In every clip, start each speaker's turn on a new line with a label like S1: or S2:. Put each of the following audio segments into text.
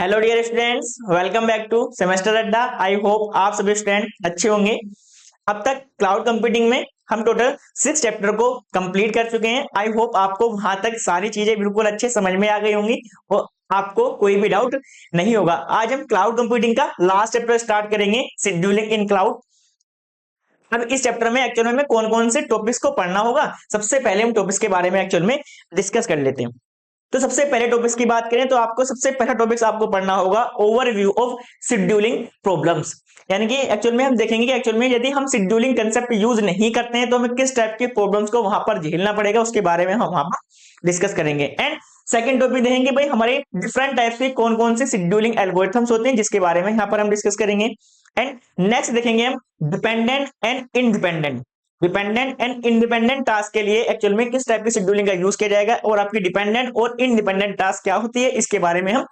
S1: Hello dear students, welcome back to Semester Adda. I hope आप सभी student अच्छे होंगे। अब तक क्लाउड कंप्यूटिंग में हम टोटल 6 चैप्टर को कंप्लीट कर चुके हैं। आई होप आपको वहां तक सारी चीजें बिल्कुल अच्छे समझ में आ गई होंगी और आपको कोई भी डाउट नहीं होगा। आज हम क्लाउड कंप्यूटिंग का लास्ट चैप्टर स्टार्ट करेंगे, शेड्यूलिंग इन क्लाउड। अब इस चैप्टर में एक्चुअल में कौन कौन से टॉपिक्स को पढ़ना होगा, सबसे पहले हम टॉपिक्स के बारे में एक्चुअल में डिस्कस कर लेते हैं। तो सबसे पहले टॉपिक्स की बात करें तो आपको सबसे पहला टॉपिक्स आपको पढ़ना होगा ओवरव्यू ऑफ शेड्यूलिंग प्रॉब्लम्स। यानी कि एक्चुअल में हम देखेंगे कि एक्चुअल में यदि हम शेड्यूलिंग कंसेप्ट यूज नहीं करते हैं तो हमें किस टाइप के प्रॉब्लम्स को वहां पर झेलना पड़ेगा, उसके बारे में हम वहां पर डिस्कस करेंगे। एंड सेकंड टॉपिक देखेंगे भाई हमारे डिफरेंट टाइप्स के कौन कौन से शेड्यूलिंग एल्गोरिथम्स होते हैं, जिसके बारे में यहाँ पर हम डिस्कस करेंगे। एंड नेक्स्ट देखेंगे हम dependent and independent. Dependent and independent task के लिए एक्चुअल में किस टाइप की शेड्यूलिंग का यूज किया जाएगा और आपकी डिपेंडेंट और इंडिपेंडेंट टास्क क्या होती है, इसके बारे में हम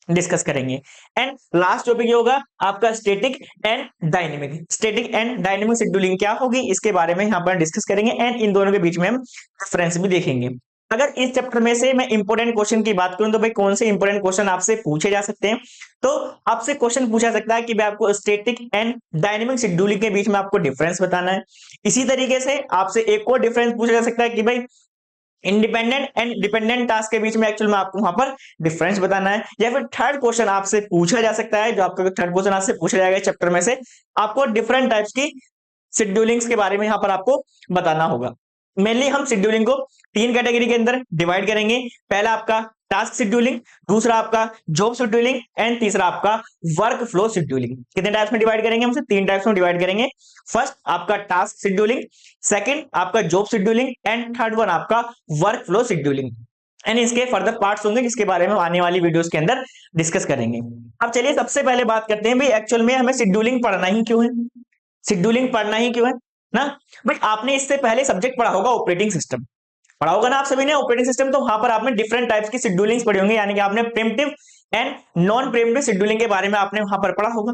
S1: डिस्कस करेंगे। एंड लास्ट टॉपिक ये होगा आपका static and dynamic. Static and dynamic scheduling क्या होगी, इसके बारे में यहाँ पर डिस्कस करेंगे। एंड इन दोनों के बीच में हम डिफरेंस भी देखेंगे। अगर इस चैप्टर में से मैं इंपोर्टेंट क्वेश्चन की बात करूं तो भाई कौन से इंपोर्टेंट क्वेश्चन आपसे पूछे जा सकते हैं। तो आपसे क्वेश्चन पूछा सकता है कि भाई आपको स्टैटिक एंड डायनेमिक शेड्यूलिंग के बीच में आपको डिफरेंस बताना है। इसी तरीके से आपसे एक और डिफरेंस पूछा जा सकता है कि भाई इंडिपेंडेंट एंड डिपेंडेंट टास्क के बीच में एक्चुअल में आपको वहां पर डिफरेंस बताना है। या फिर थर्ड क्वेश्चन आपसे पूछा जा सकता है, जो आपका थर्ड क्वेश्चन आपसे पूछा जाएगा चैप्टर में से, आपको डिफरेंट टाइप्स की शेड्यूलिंग्स के बारे में यहाँ पर आपको बताना होगा। मेनली हम शेड्यूलिंग को 3 कैटेगरी के अंदर डिवाइड करेंगे। पहला आपका टास्क शेड्यूलिंग, दूसरा आपका जॉब शेड्यूलिंग एंड तीसरा आपका वर्क फ्लो शेड्यूलिंग। कितने टाइप्स में डिवाइड करेंगे, हमसे 3 टाइप्स में डिवाइड करेंगे। फर्स्ट आपका टास्क शेड्यूलिंग, सेकंड आपका job scheduling and third one आपका वर्क फ्लो शेड्यूलिंग। एंड इसके फर्दर पार्ट्स होंगे जिसके बारे में आने वाली वीडियोस के अंदर डिस्कस करेंगे। अब चलिए सबसे पहले बात करते हैं भाई एक्चुअल में हमें शेड्यूलिंग पढ़ना ही क्यों है। शेड्यूलिंग पढ़ना ही क्यों है ना भाई, आपने इससे पहले सब्जेक्ट पढ़ा होगा ऑपरेटिंग सिस्टम, पढ़ा होगा ना आप सभी ने ऑपरेटिंग सिस्टम। तो वहां पर आपने डिफरेंट टाइप्स की शेड्यूलिंग्स पढ़ी होंगी, यानी कि आपने primitive and non primitive scheduling के बारे में आपने वहां पर पढ़ा होगा।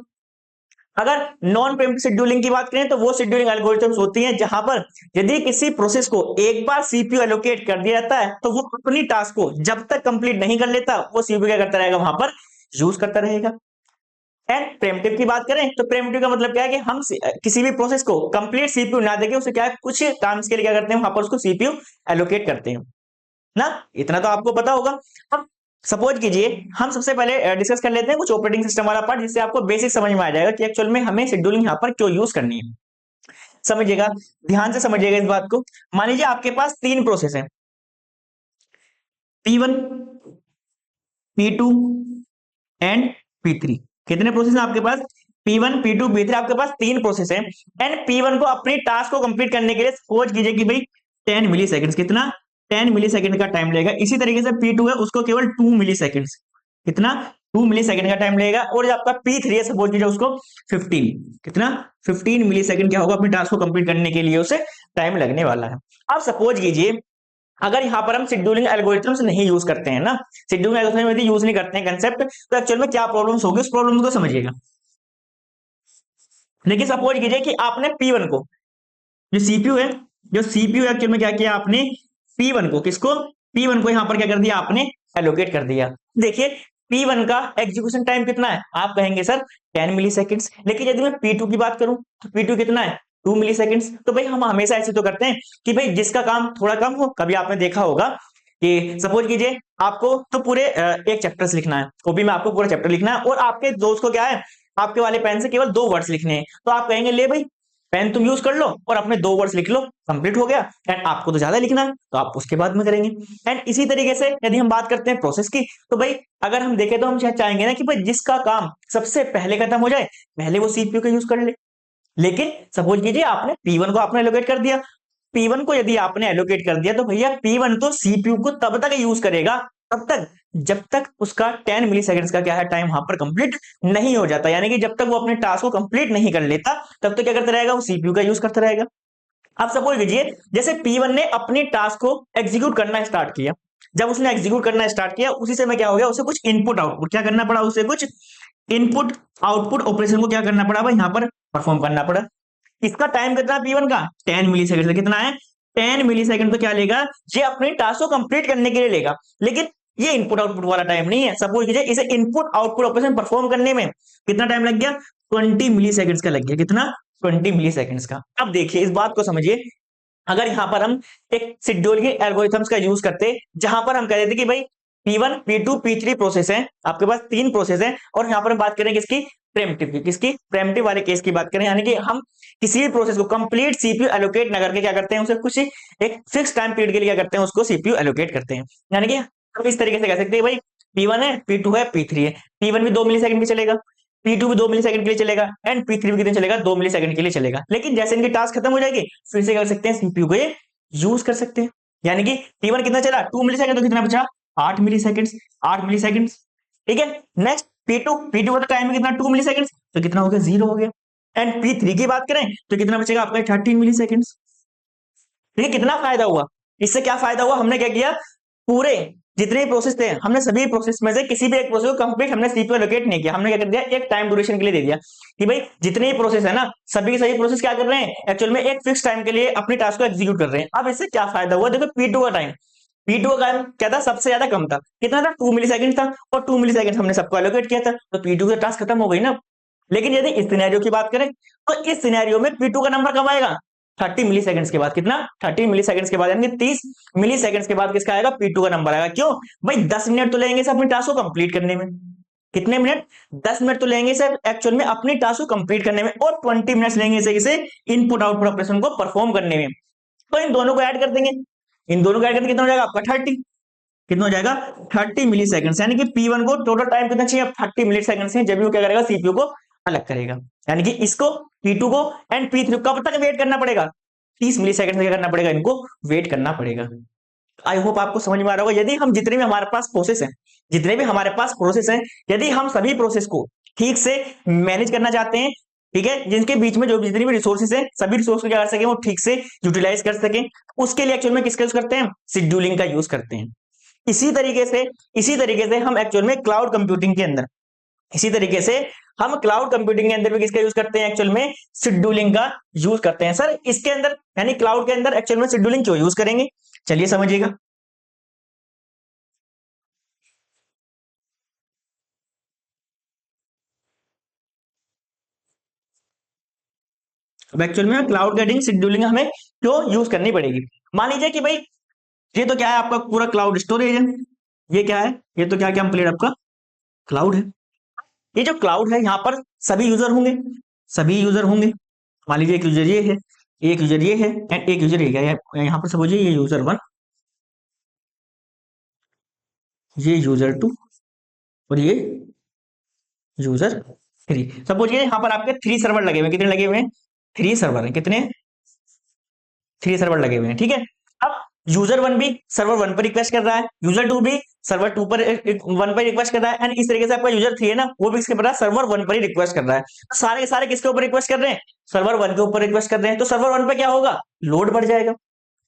S1: अगर नॉन प्रिमिटिव शेड्यूलिंग की बात करें तो वो शेड्यूलिंग एल्गोरिथम्स होती हैं जहां पर यदि किसी प्रोसेस को एक बार सीपीयू एलोकेट कर दिया जाता है तो वो अपनी टास्क को जब तक कंप्लीट नहीं कर लेता वो सीपीयू क्या करता रहेगा, वहां पर यूज करता रहेगा। एंड प्रिमिटिव की बात करें तो प्रिमिटिव का मतलब क्या है कि हम किसी भी प्रोसेस को कंप्लीट सीपीयू ना देके उसे क्या है कुछ टाइम्स के लिए क्या करते हैं, वहां पर उसको सीपीयू एलोकेट करते हैं ना। इतना तो आपको पता होगा। अब सपोज कीजिए हम सबसे पहले डिस्कस कर लेते हैं कुछ ऑपरेटिंग सिस्टम वाला पार्ट, जिससे आपको बेसिक समझ में आ जाएगा कि एक्चुअल में हमें शेड्यूलिंग यहाँ पर क्यों यूज करनी है। समझिएगा, ध्यान से समझिएगा इस बात को। मान लीजिए आपके पास 3 प्रोसेस है, P1, P2 एंड P3। कितने प्रोसेस हैं आपके पास, P1, P2, P3, आपके पास 3 प्रोसेस हैं। एंड P1 को अपनी टास्क को कंप्लीट करने के लिए सपोज कीजिए कि भाई 10 मिली सेकेंड, कितना 10 मिली सेकेंड का टाइम लगेगा। इसी तरीके से P2 है, उसको केवल 2 मिली सेकेंड, कितना 2 मिली सेकेंड का टाइम लगेगा। और जो आपका P3 है सपोज कीजिए उसको 15, कितना 15 मिली सेकेंड क्या होगा, अपनी टास्क को कंप्लीट करने के लिए उसे टाइम लगने वाला है। अब सपोज कीजिए अगर यहाँ पर हम शेड्यूलिंग एल्गोरिथम्स नहीं यूज करते हैं ना, शेड्यूलिंग एल्गोरिथम यदि यूज नहीं करते हैं कंसेप्ट, तो एक्चुअल में क्या प्रॉब्लम्स होगी उस प्रॉब्लम को समझिएगा। देखिए सपोज कीजिए कि आपने P1 को, जो सीपीयू है, जो सीपीयू एक्चुअल में क्या किया आपने, P1 को, किसको, P1 को यहाँ पर क्या कर दिया आपने, एलोकेट कर दिया। देखिए P1 का एग्जीक्यूशन टाइम कितना है, आप कहेंगे सर 10 मिली सेकेंड्स। लेकिन यदि मैं P2 की बात करूं तो P2 कितना है, 2 मिली सेकेंड्स। तो भाई हम हमेशा ऐसे तो करते हैं कि भाई जिसका काम थोड़ा कम हो, कभी आपने देखा होगा कि सपोज कीजिए आपको तो पूरे एक चैप्टर से लिखना है, कॉपी में आपको पूरा चैप्टर लिखना है और आपके दोस्त को क्या है, आपके वाले पेन से केवल 2 वर्ड्स लिखने हैं। तो आप कहेंगे ले भाई पेन तुम यूज कर लो और अपने 2 वर्ड्स लिख लो, कंप्लीट हो गया। एंड आपको तो ज्यादा लिखना है तो आप उसके बाद में करेंगे। एंड इसी तरीके से यदि हम बात करते हैं प्रोसेस की, तो भाई अगर हम देखें तो हम चाहेंगे ना कि भाई जिसका काम सबसे पहले खत्म हो जाए पहले वो सीपीयू का यूज कर ले। लेकिन सपोज कीजिए आपने P1 को आपने एलोकेट कर दिया, P1 को यदि आपने एलोकेट कर दिया तो भैया P1 तो सीपीयू को तब तक यूज करेगा तब तक जब तक उसका 10 मिली सेकेंड्स का क्या है टाइम वहां पर कंप्लीट नहीं हो जाता। यानी कि जब तक वो अपने टास्क को कंप्लीट नहीं कर लेता तब तक क्या करता रहेगा, वो सीपीयू का यूज करता रहेगा। अब सपोज कीजिए जैसे P1 ने अपनी टास्क को एग्जीक्यूट करना स्टार्ट किया, जब उसने एग्जीक्यूट करना स्टार्ट किया उसी समय क्या हो गया, उसे कुछ इनपुट आउटपुट क्या करना पड़ा, उसे कुछ इनपुट आउटपुट ऑपरेशन को क्या करना पड़ा भाई, यहाँ पर परफॉर्म करना पड़ा। इसका टाइम कितना P1 का 10 मिली सेकेंड, कितना है 10 मिली सेकेंड। तो क्या लेगा, ये अपनी टास्क को कंप्लीट करने के लिए लेगा। लेकिन ये इनपुट आउटपुट वाला टाइम नहीं है। सपोज कीजिए इसे इनपुट आउटपुट ऑपरेशन परफॉर्म करने में कितना टाइम लग गया, 20 मिली सेकेंड्स का लग गया। कितना, 20 मिली सेकेंड्स का। अब देखिए इस बात को समझिए, अगर यहां पर हम एक शेड्यूलिंग एल्गोरिथम्स का यूज करते, जहां पर हम कह देते कि भाई P1 P2 P3 प्रोसेस है, आपके पास 3 प्रोसेस है, और यहां पर हम बात करें किसकी, प्रेम्पटिव की। किसकी, प्रेम्पटिव वाले केस की बात करें, यानी कि हम किसी भी प्रोसेस को कंप्लीट सीपीयू एलोकेट ना करके क्या करते हैं, उसे कुछ एक फिक्स टाइम पीरियड के लिए क्या करते हैं, उसको सीपीयू एलोकेट करते हैं। यानी कि हम इस तरीके से कह सकते हैं भाई P1 है, P2 है, P3 है। P1 भी 2 मिली सेकंड के लिए चलेगा, P2 भी 2 मिली सेकंड के लिए चलेगा, एंड P3 भी कितने चलेगा, 2 मिली सेकंड के लिए चलेगा। लेकिन जैसे इनकी टास्क खत्म हो जाएगी, फिर से कर सकते हैं सीपीयू को ये यूज कर सकते हैं। यानी कि P1 कितना चला, 2 मिली सेकंड, तो कितना बचा, 8 मिली सेकंड, 8 मिली सेकंड। ठीक है, नेक्स्ट P2 का टाइम है कितना, 2 मिली सेकंड, तो कितना हो गया, 0 हो गया। एंड P3 की बात करें तो कितना बचेगा आपका, 13 मिली सेकंड। ठीक है, कितना फायदा हुआ इससे, क्या फायदा हुआ, हमने क्या किया, पूरे जितने प्रोसेस थे हमने सभी प्रोसेस में से किसी भी एक प्रोसेस को कंप्लीट हमने सीपीयू एलोकेट नहीं किया, हमने क्या कर दिया, एक टाइम ड्यूरेशन के लिए दे दिया कि भाई जितने भी प्रोसेस है ना, सभी के सभी प्रोसेस क्या कर रहे हैं, एक्चुअल में एक फिक्स टाइम के लिए अपनी टास्क को एग्जीक्यूट कर रहे हैं। अब इससे क्या फायदा हुआ, देखो P2 का टाइम, P2 का टाइम क्या था, सबसे ज्यादा कम था, कितना था, 2 मिली सेकंड था, और 2 मिली सेकंड हमने सबको एलोकेट किया था, तो P2 का टास्क खत्म हो गई ना। लेकिन यदि इस सिनेरियो की बात करें तो इस सिनेरियो में P2 का नंबर कब आएगा, 30 मिली सेकंड्स के बाद। कितना, 30 मिली सेकंड्स के बाद, यानी 30 मिली सेकंड्स के बाद किसका आएगा, P2 का नंबर आएगा। क्यों भाई, 10 मिनट तो लेंगे सर अपनी टास्क को कंप्लीट करने में। कितने मिनट, 10 मिनट तो लेंगे सर एक्चुअल में अपनी टास्क को कंप्लीट करने में, और 20 मिनट्स लेंगे इसे इनपुट आउटपुट ऑपरेशन को परफॉर्म करने में। तो इन दोनों को ऐड कर देंगे, इन दोनों को ऐड करके कितना हो जाएगा आपका, 30। कितना हो जाएगा, 30 मिली सेकंड। यानी कि P1 को टोटल टाइम कितना चाहिए, 30 मिली सेकंड से, जब वो क्या करेगा, सीपीयू को अलग करेगा। यानी कि इसको, P2 को एंड P3 कब तक वेट करना पड़ेगा, 30 मिली सेकंड क्या करना पड़ेगा, इनको वेट करना पड़ेगा। आई होप आपको समझ में आ रहा होगा। यदि हम जितने भी हमारे पास प्रोसेस हैं, जितने भी हमारे पास प्रोसेस हैं, यदि हम सभी प्रोसेस को ठीक से मैनेज करना चाहते हैं, ठीक है, जिनके बीच में जो जितनी भी रिसोर्सेज है, सभी रिसोर्स को क्या कर सके, वो ठीक से यूटिलाइज कर सके, उसके लिए एक्चुअल में किसका यूज करते हैं, शेड्यूलिंग का यूज करते हैं। इसी तरीके से हम एक्चुअल में क्लाउड कंप्यूटिंग के अंदर, इसी तरीके से हम क्लाउड कंप्यूटिंग के अंदर भी किसका यूज करते हैं, एक्चुअल में शेड्यूलिंग का यूज करते हैं। सर इसके अंदर यानी क्लाउड के अंदर एक्चुअल में शेड्यूलिंग क्यों यूज करेंगे, चलिए समझिएगा। अब एक्चुअल में क्लाउड गेटिंग शेड्यूलिंग हमें क्यों यूज करनी पड़ेगी। मान लीजिए कि भाई ये तो क्या है, आपका पूरा क्लाउड स्टोरेज है, ये क्या है, ये तो क्या क्या कंप्लीट आपका क्लाउड है। ये जो क्लाउड है यहाँ पर सभी यूजर होंगे, सभी यूजर होंगे। मान लीजिए एक यूजर ये है, एक यूजर ये है, एंड एक यूजर ये है। यहाँ पर समझिए ये यूजर 1, ये यूजर 2, और ये यूजर 3। सपोज यहाँ पर आपके 3 सर्वर लगे हुए हैं। कितने लगे हुए हैं, 3 सर्वर है। कितने, 3 सर्वर लगे हुए हैं। ठीक है, अब यूजर 1 भी सर्वर 1 पर रिक्वेस्ट कर रहा है, यूजर 2 भी सर्वर 2 पर 1 पर रिक्वेस्ट कर रहा है, एंड इस तरीके से आपका यूजर 3 है ना, वो भी इसके पर सर्वर 1 पर ही रिक्वेस्ट कर रहा है। तो सारे के सारे किसके ऊपर रिक्वेस्ट कर रहे हैं, सर्वर 1 के ऊपर रिक्वेस्ट कर रहे हैं। तो सर्वर 1 पे क्या होगा, लोड बढ़ जाएगा।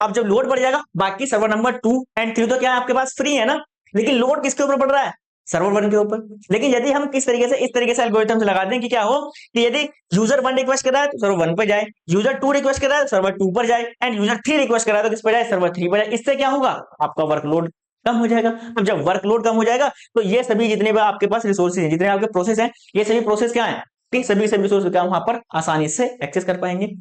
S1: अब जब लोड बढ़ जाएगा, बाकी सर्वर नंबर 2 एंड 3 तो क्या है आपके पास फ्री है ना, लेकिन लोड किसके ऊपर बढ़ रहा है, सर्वर 1 के ऊपर। लेकिन यदि हम किस तरीके से, इस तरीके से एल्गोरिथम से लगा दें कि क्या हो, कि यदि यूजर 1 रिक्वेस्ट कर रहा है तो सर्वर 1 पर जाए, यूजर 2 रिक्वेस्ट कर रहा है तो सर्वर 2 पर जाए, एंड यूजर 3 रिक्वेस्ट कर रहा है तो किस पर जाए, सर्वर 3 पर जाए। इससे क्या होगा, आपका वर्कलोड कम हो जाएगा। अब जब वर्कलोड कम हो जाएगा तो ये सभी जितने भी आपके पास रिसोर्सेज हैं, जितने आपके प्रोसेस हैं, ये सभी प्रोसेस क्या है, सभी रिसोर्स क्या वहां पर आसानी से एक्सेस कर पाएंगे।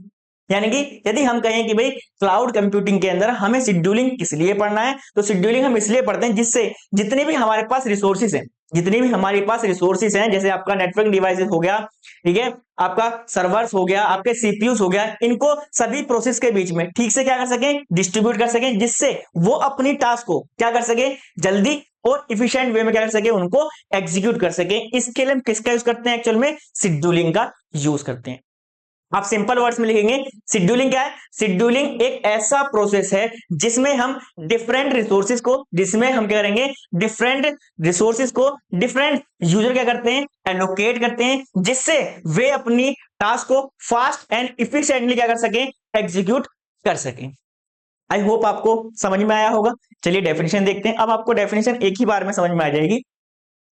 S1: यानी कि यदि हम कहें कि भाई क्लाउड कंप्यूटिंग के अंदर हमें शेड्यूलिंग किस लिए पढ़ना है, तो शेड्यूलिंग हम इसलिए पढ़ते हैं जिससे जितने भी हमारे पास रिसोर्सेज हैं, जितने भी हमारे पास रिसोर्सेज हैं, जैसे आपका नेटवर्क डिवाइसेस हो गया, ठीक है, आपका सर्वर्स हो गया, आपके सीपीयूज हो गया, इनको सभी प्रोसेस के बीच में ठीक से क्या कर सकें, डिस्ट्रीब्यूट कर सकें, जिससे वो अपनी टास्क को क्या कर सके, जल्दी और इफिशिएंट वे में क्या कर सके, उनको एग्जीक्यूट कर सके। इसके लिए हम किसका यूज करते हैं, एक्चुअल में शेड्यूलिंग का यूज करते हैं। आप सिंपल वर्ड्स में लिखेंगे, शेड्यूलिंग क्या है, शेड्यूलिंग एक ऐसा प्रोसेस है जिसमें हम डिफरेंट रिसोर्सेज को, जिसमें हम क्या करेंगे, डिफरेंट रिसोर्सेज को डिफरेंट यूजर क्या करते हैं, एलोकेट करते हैं, जिससे वे अपनी टास्क को फास्ट एंड इफिशिएंटली क्या कर सकें, एग्जीक्यूट कर सकें। आई होप आपको समझ में आया होगा। चलिए डेफिनेशन देखते हैं। अब आपको डेफिनेशन एक ही बार में समझ में आ जाएगी।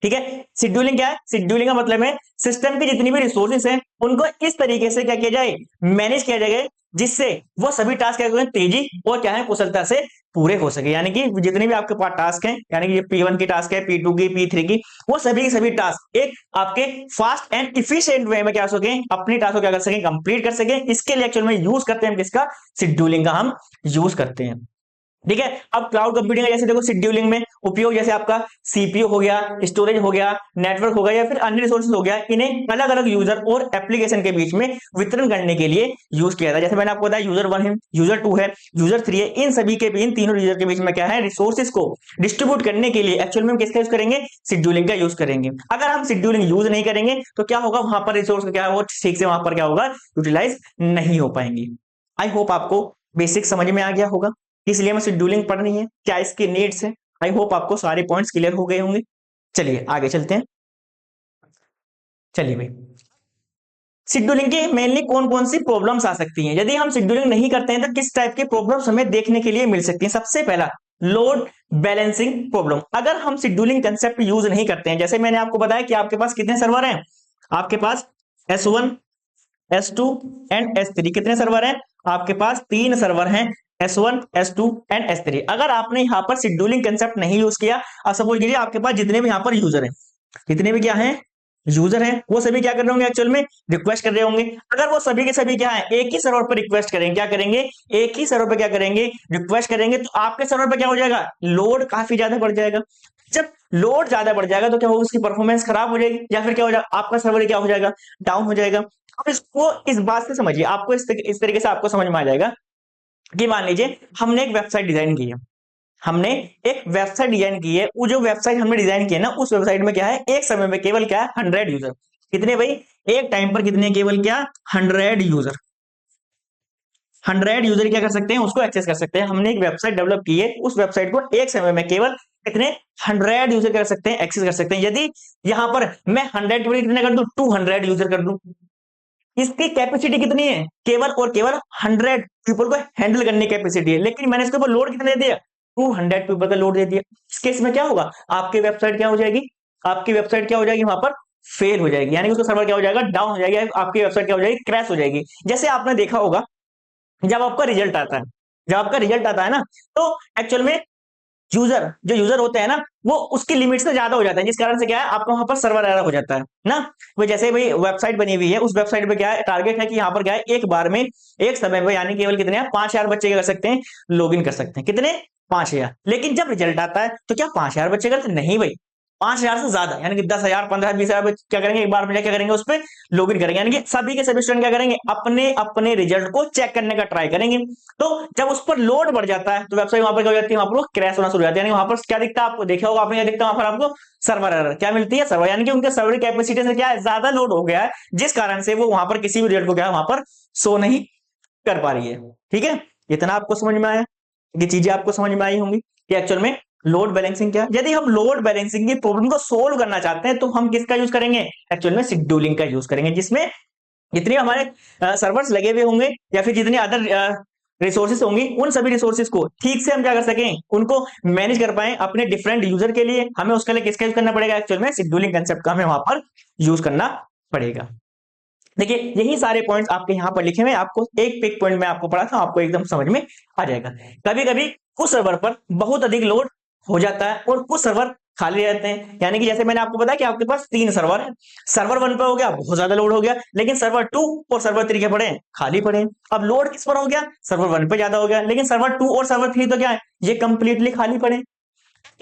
S1: ठीक है, शेड्यूलिंग क्या है, शेड्यूलिंग का मतलब है सिस्टम की जितनी भी रिसोर्सेज हैं उनको इस तरीके से क्या किया जाए, मैनेज किया जाए जिससे वो सभी टास्क क्या करें तेजी और क्या है कुशलता से पूरे हो सके। यानी कि जितने भी आपके पास टास्क हैं, यानी कि ये P1 की टास्क है, P2 की, P3 की, वो सभी के सभी टास्क एक आपके फास्ट एंड इफिशिएंट वे में क्या हो सके, अपनी टास्क को क्या कर सके, कंप्लीट कर सके। इसके लिए एक्चुअल में यूज करते हैं हम किसका, शेड्यूलिंग का हम यूज करते हैं। ठीक है। अब क्लाउड कंप्यूटिंग का जैसे देखो शेड्यूलिंग में उपयोग जैसे आपका सीपीयू हो गया, स्टोरेज हो गया, नेटवर्क हो गया या फिर अन्य रिसोर्सेज हो गया, इन्हें अलग अलग यूजर और एप्लीकेशन के बीच में वितरण करने के लिए यूज किया था। जैसे मैंने आपको बताया यूजर 1 है, यूजर 2 है, यूजर 3 है, इन सभी के इन तीनों यूजर के बीच में क्या है, रिसोर्सेज को डिस्ट्रीब्यूट करने के लिए एक्चुअल में हम किसका यूज करेंगे, शेड्यूलिंग का यूज करेंगे। अगर हम शेड्यूलिंग यूज नहीं करेंगे तो क्या होगा, वहां पर रिसोर्स क्या है वो ठीक से वहां पर क्या होगा, यूटिलाइज नहीं हो पाएंगे। आई होप आपको बेसिक समझ में आ गया होगा, इसलिए हमें शेड्यूलिंग पढ़नी है, क्या इसकी नीड्स है। आई होप आपको सारे पॉइंट्स क्लियर हो गए होंगे। चलिए आगे चलते हैं। चलिए भाई, शेड्यूलिंग की मेनली कौन कौन सी प्रॉब्लम्स आ सकती हैं, यदि हम शेड्यूलिंग नहीं करते हैं तो किस टाइप की प्रॉब्लम्स हमें देखने के लिए मिल सकती हैं। सबसे पहला, लोड बैलेंसिंग प्रॉब्लम। अगर हम शेड्यूलिंग कंसेप्ट यूज नहीं करते हैं, जैसे मैंने आपको बताया कि आपके पास कितने सर्वर हैं, आपके पास S1, S2 एंड S3, कितने सर्वर हैं, आपके पास 3 सर्वर हैं, S1, S2 एंड S3। अगर आपने यहाँ पर शेड्यूलिंग कंसेप्ट नहीं यूज किया, अब सपोज कीजिए आपके पास जितने भी यहाँ पर यूजर हैं, जितने भी क्या हैं, यूजर हैं, वो सभी क्या कर रहे होंगे, एक्चुअल में रिक्वेस्ट कर रहे होंगे। अगर वो सभी के सभी क्या है, एक ही सर्वर पर रिक्वेस्ट करेंगे, क्या करेंगे, एक ही सर्वर पर क्या करेंगे, रिक्वेस्ट करेंगे, तो आपके सर्वर पर क्या हो जाएगा, लोड काफी ज्यादा बढ़ जाएगा। जब लोड ज्यादा बढ़ जाएगा तो क्या होगा, उसकी परफॉर्मेंस खराब हो जाएगी, या फिर क्या हो जाएगा, आपका सर्वर क्या हो जाएगा, डाउन हो जाएगा। अब इसको इस बात से समझिए, आपको इस तरीके से आपको समझ में आ जाएगा कि मान लीजिए हमने एक वेबसाइट डिजाइन की है, हमने एक वेबसाइट डिजाइन की है, वो जो वेबसाइट हमने डिजाइन की है ना, उस वेबसाइट में क्या है, एक समय में केवल क्या है, 100 यूजर। कितने भाई, एक टाइम पर कितने, केवल क्या, 100 यूजर। 100 यूजर क्या कर सकते हैं, उसको एक्सेस कर सकते हैं। हमने एक वेबसाइट डेवलप की है, उस वेबसाइट को एक समय में केवल कितने, 100 यूजर कर सकते हैं, एक्सेस कर सकते हैं। यदि यहां पर मैं 100 के बजाय कितने कर दूं, 200 यूजर कर दूं, इसकी कैपेसिटी कितनी है, केवल और केवल 100 पीपल को हैंडल करने की कैपेसिटी है, लेकिन मैंने इसके ऊपर लोड कितना दे दिया, 200 पीपल का लोड दे दिया। इस केस में क्या होगा, आपकी वेबसाइट क्या हो जाएगी, आपकी वेबसाइट क्या हो जाएगी, वहां पर फेल हो जाएगी, यानी उसका सर्वर क्या हो जाएगा, डाउन हो जाएगी, आपकी वेबसाइट क्या हो जाएगी, क्रैश हो जाएगी। जैसे आपने देखा होगा जब आपका रिजल्ट आता है, जब आपका रिजल्ट आता है ना, तो एक्चुअल में जो यूजर होते हैं ना, वो उसकी लिमिट से ज्यादा हो जाता है, जिस कारण से क्या है, आपका वहां पर सर्वर एरर हो जाता है ना। वो जैसे भाई वेबसाइट बनी हुई है, उस वेबसाइट पे क्या है, टारगेट है कि यहाँ पर क्या है, एक बार में एक समय में यानी केवल कितने हैं, 5000 बच्चे क्या कर सकते हैं, लॉग इन कर सकते हैं, कितने, 5000। लेकिन जब रिजल्ट आता है तो क्या 5000 बच्चे करते नहीं भाई, 5000 से ज्यादा, यानी कि 10,000, 15,000, 20,000 क्या करेंगे, एक बार में क्या करेंगे, उस पर लॉग इन करेंगे। यानी कि सभी के सभी स्टूडेंट क्या करेंगे, अपने अपने रिजल्ट को चेक करने का ट्राई करेंगे। तो जब उस पर लोड बढ़ जाता है तो वेबसाइट वहां पर क्या हो जाती है, वहां पर क्रैश होना शुरू हो जाती है। यानी वहां पर क्या दिखता है, आपको देखा होगा आपने, क्या दिखता है वहां पर आपको, सर्वर एरर क्या मिलती है, सर्वर, यानी कि उनके सर्वर कैपेसिटी से क्या है, ज्यादा लोड हो गया है, जिस कारण से वो वहां पर किसी भी रिजल्ट को क्या है, वहां पर शो नहीं कर पा रही है। ठीक है, इतना आपको समझ में आया, ये चीजें आपको समझ में आई होंगी कि एक्चुअल में लोड बैलेंसिंग क्या है। यदि हम लोड बैलेंसिंग की प्रॉब्लम को सोल्व करना चाहते हैं तो हम किसका यूज करेंगे, एक्चुअल में शेड्यूलिंग का यूज करेंगे, जिसमें जितने हमारे सर्वर्स लगे हुए होंगे या फिर जितने अदर रिसोर्सेस होंगी, उन सभी रिसोर्सेस को ठीक से हम क्या कर सकें, उनको मैनेज कर पाए अपने डिफरेंट यूजर के लिए, हमें उसके लिए किसका यूज करना पड़ेगा, एक्चुअल में शेड्यूलिंग कंसेप्ट का हमें वहां पर यूज करना पड़ेगा। देखिए यही सारे पॉइंट्स आपके यहाँ पर लिखे हुए, आपको एक पिक पॉइंट में आपको पढ़ा था, आपको एकदम समझ में आ जाएगा। कभी कभी कुछ सर्वर पर बहुत अधिक लोड हो जाता है और कुछ सर्वर खाली रहते हैं, यानी कि जैसे मैंने आपको बताया कि आपके पास 3 सर्वर है, सर्वर 1 पर हो गया बहुत ज्यादा लोड हो गया, लेकिन सर्वर 2 और सर्वर 3 के पड़े खाली पड़े। अब लोड किस पर हो गया, सर्वर 1 पे ज्यादा हो गया, लेकिन सर्वर 2 और सर्वर 3 तो क्या है, ये कंप्लीटली खाली पड़े,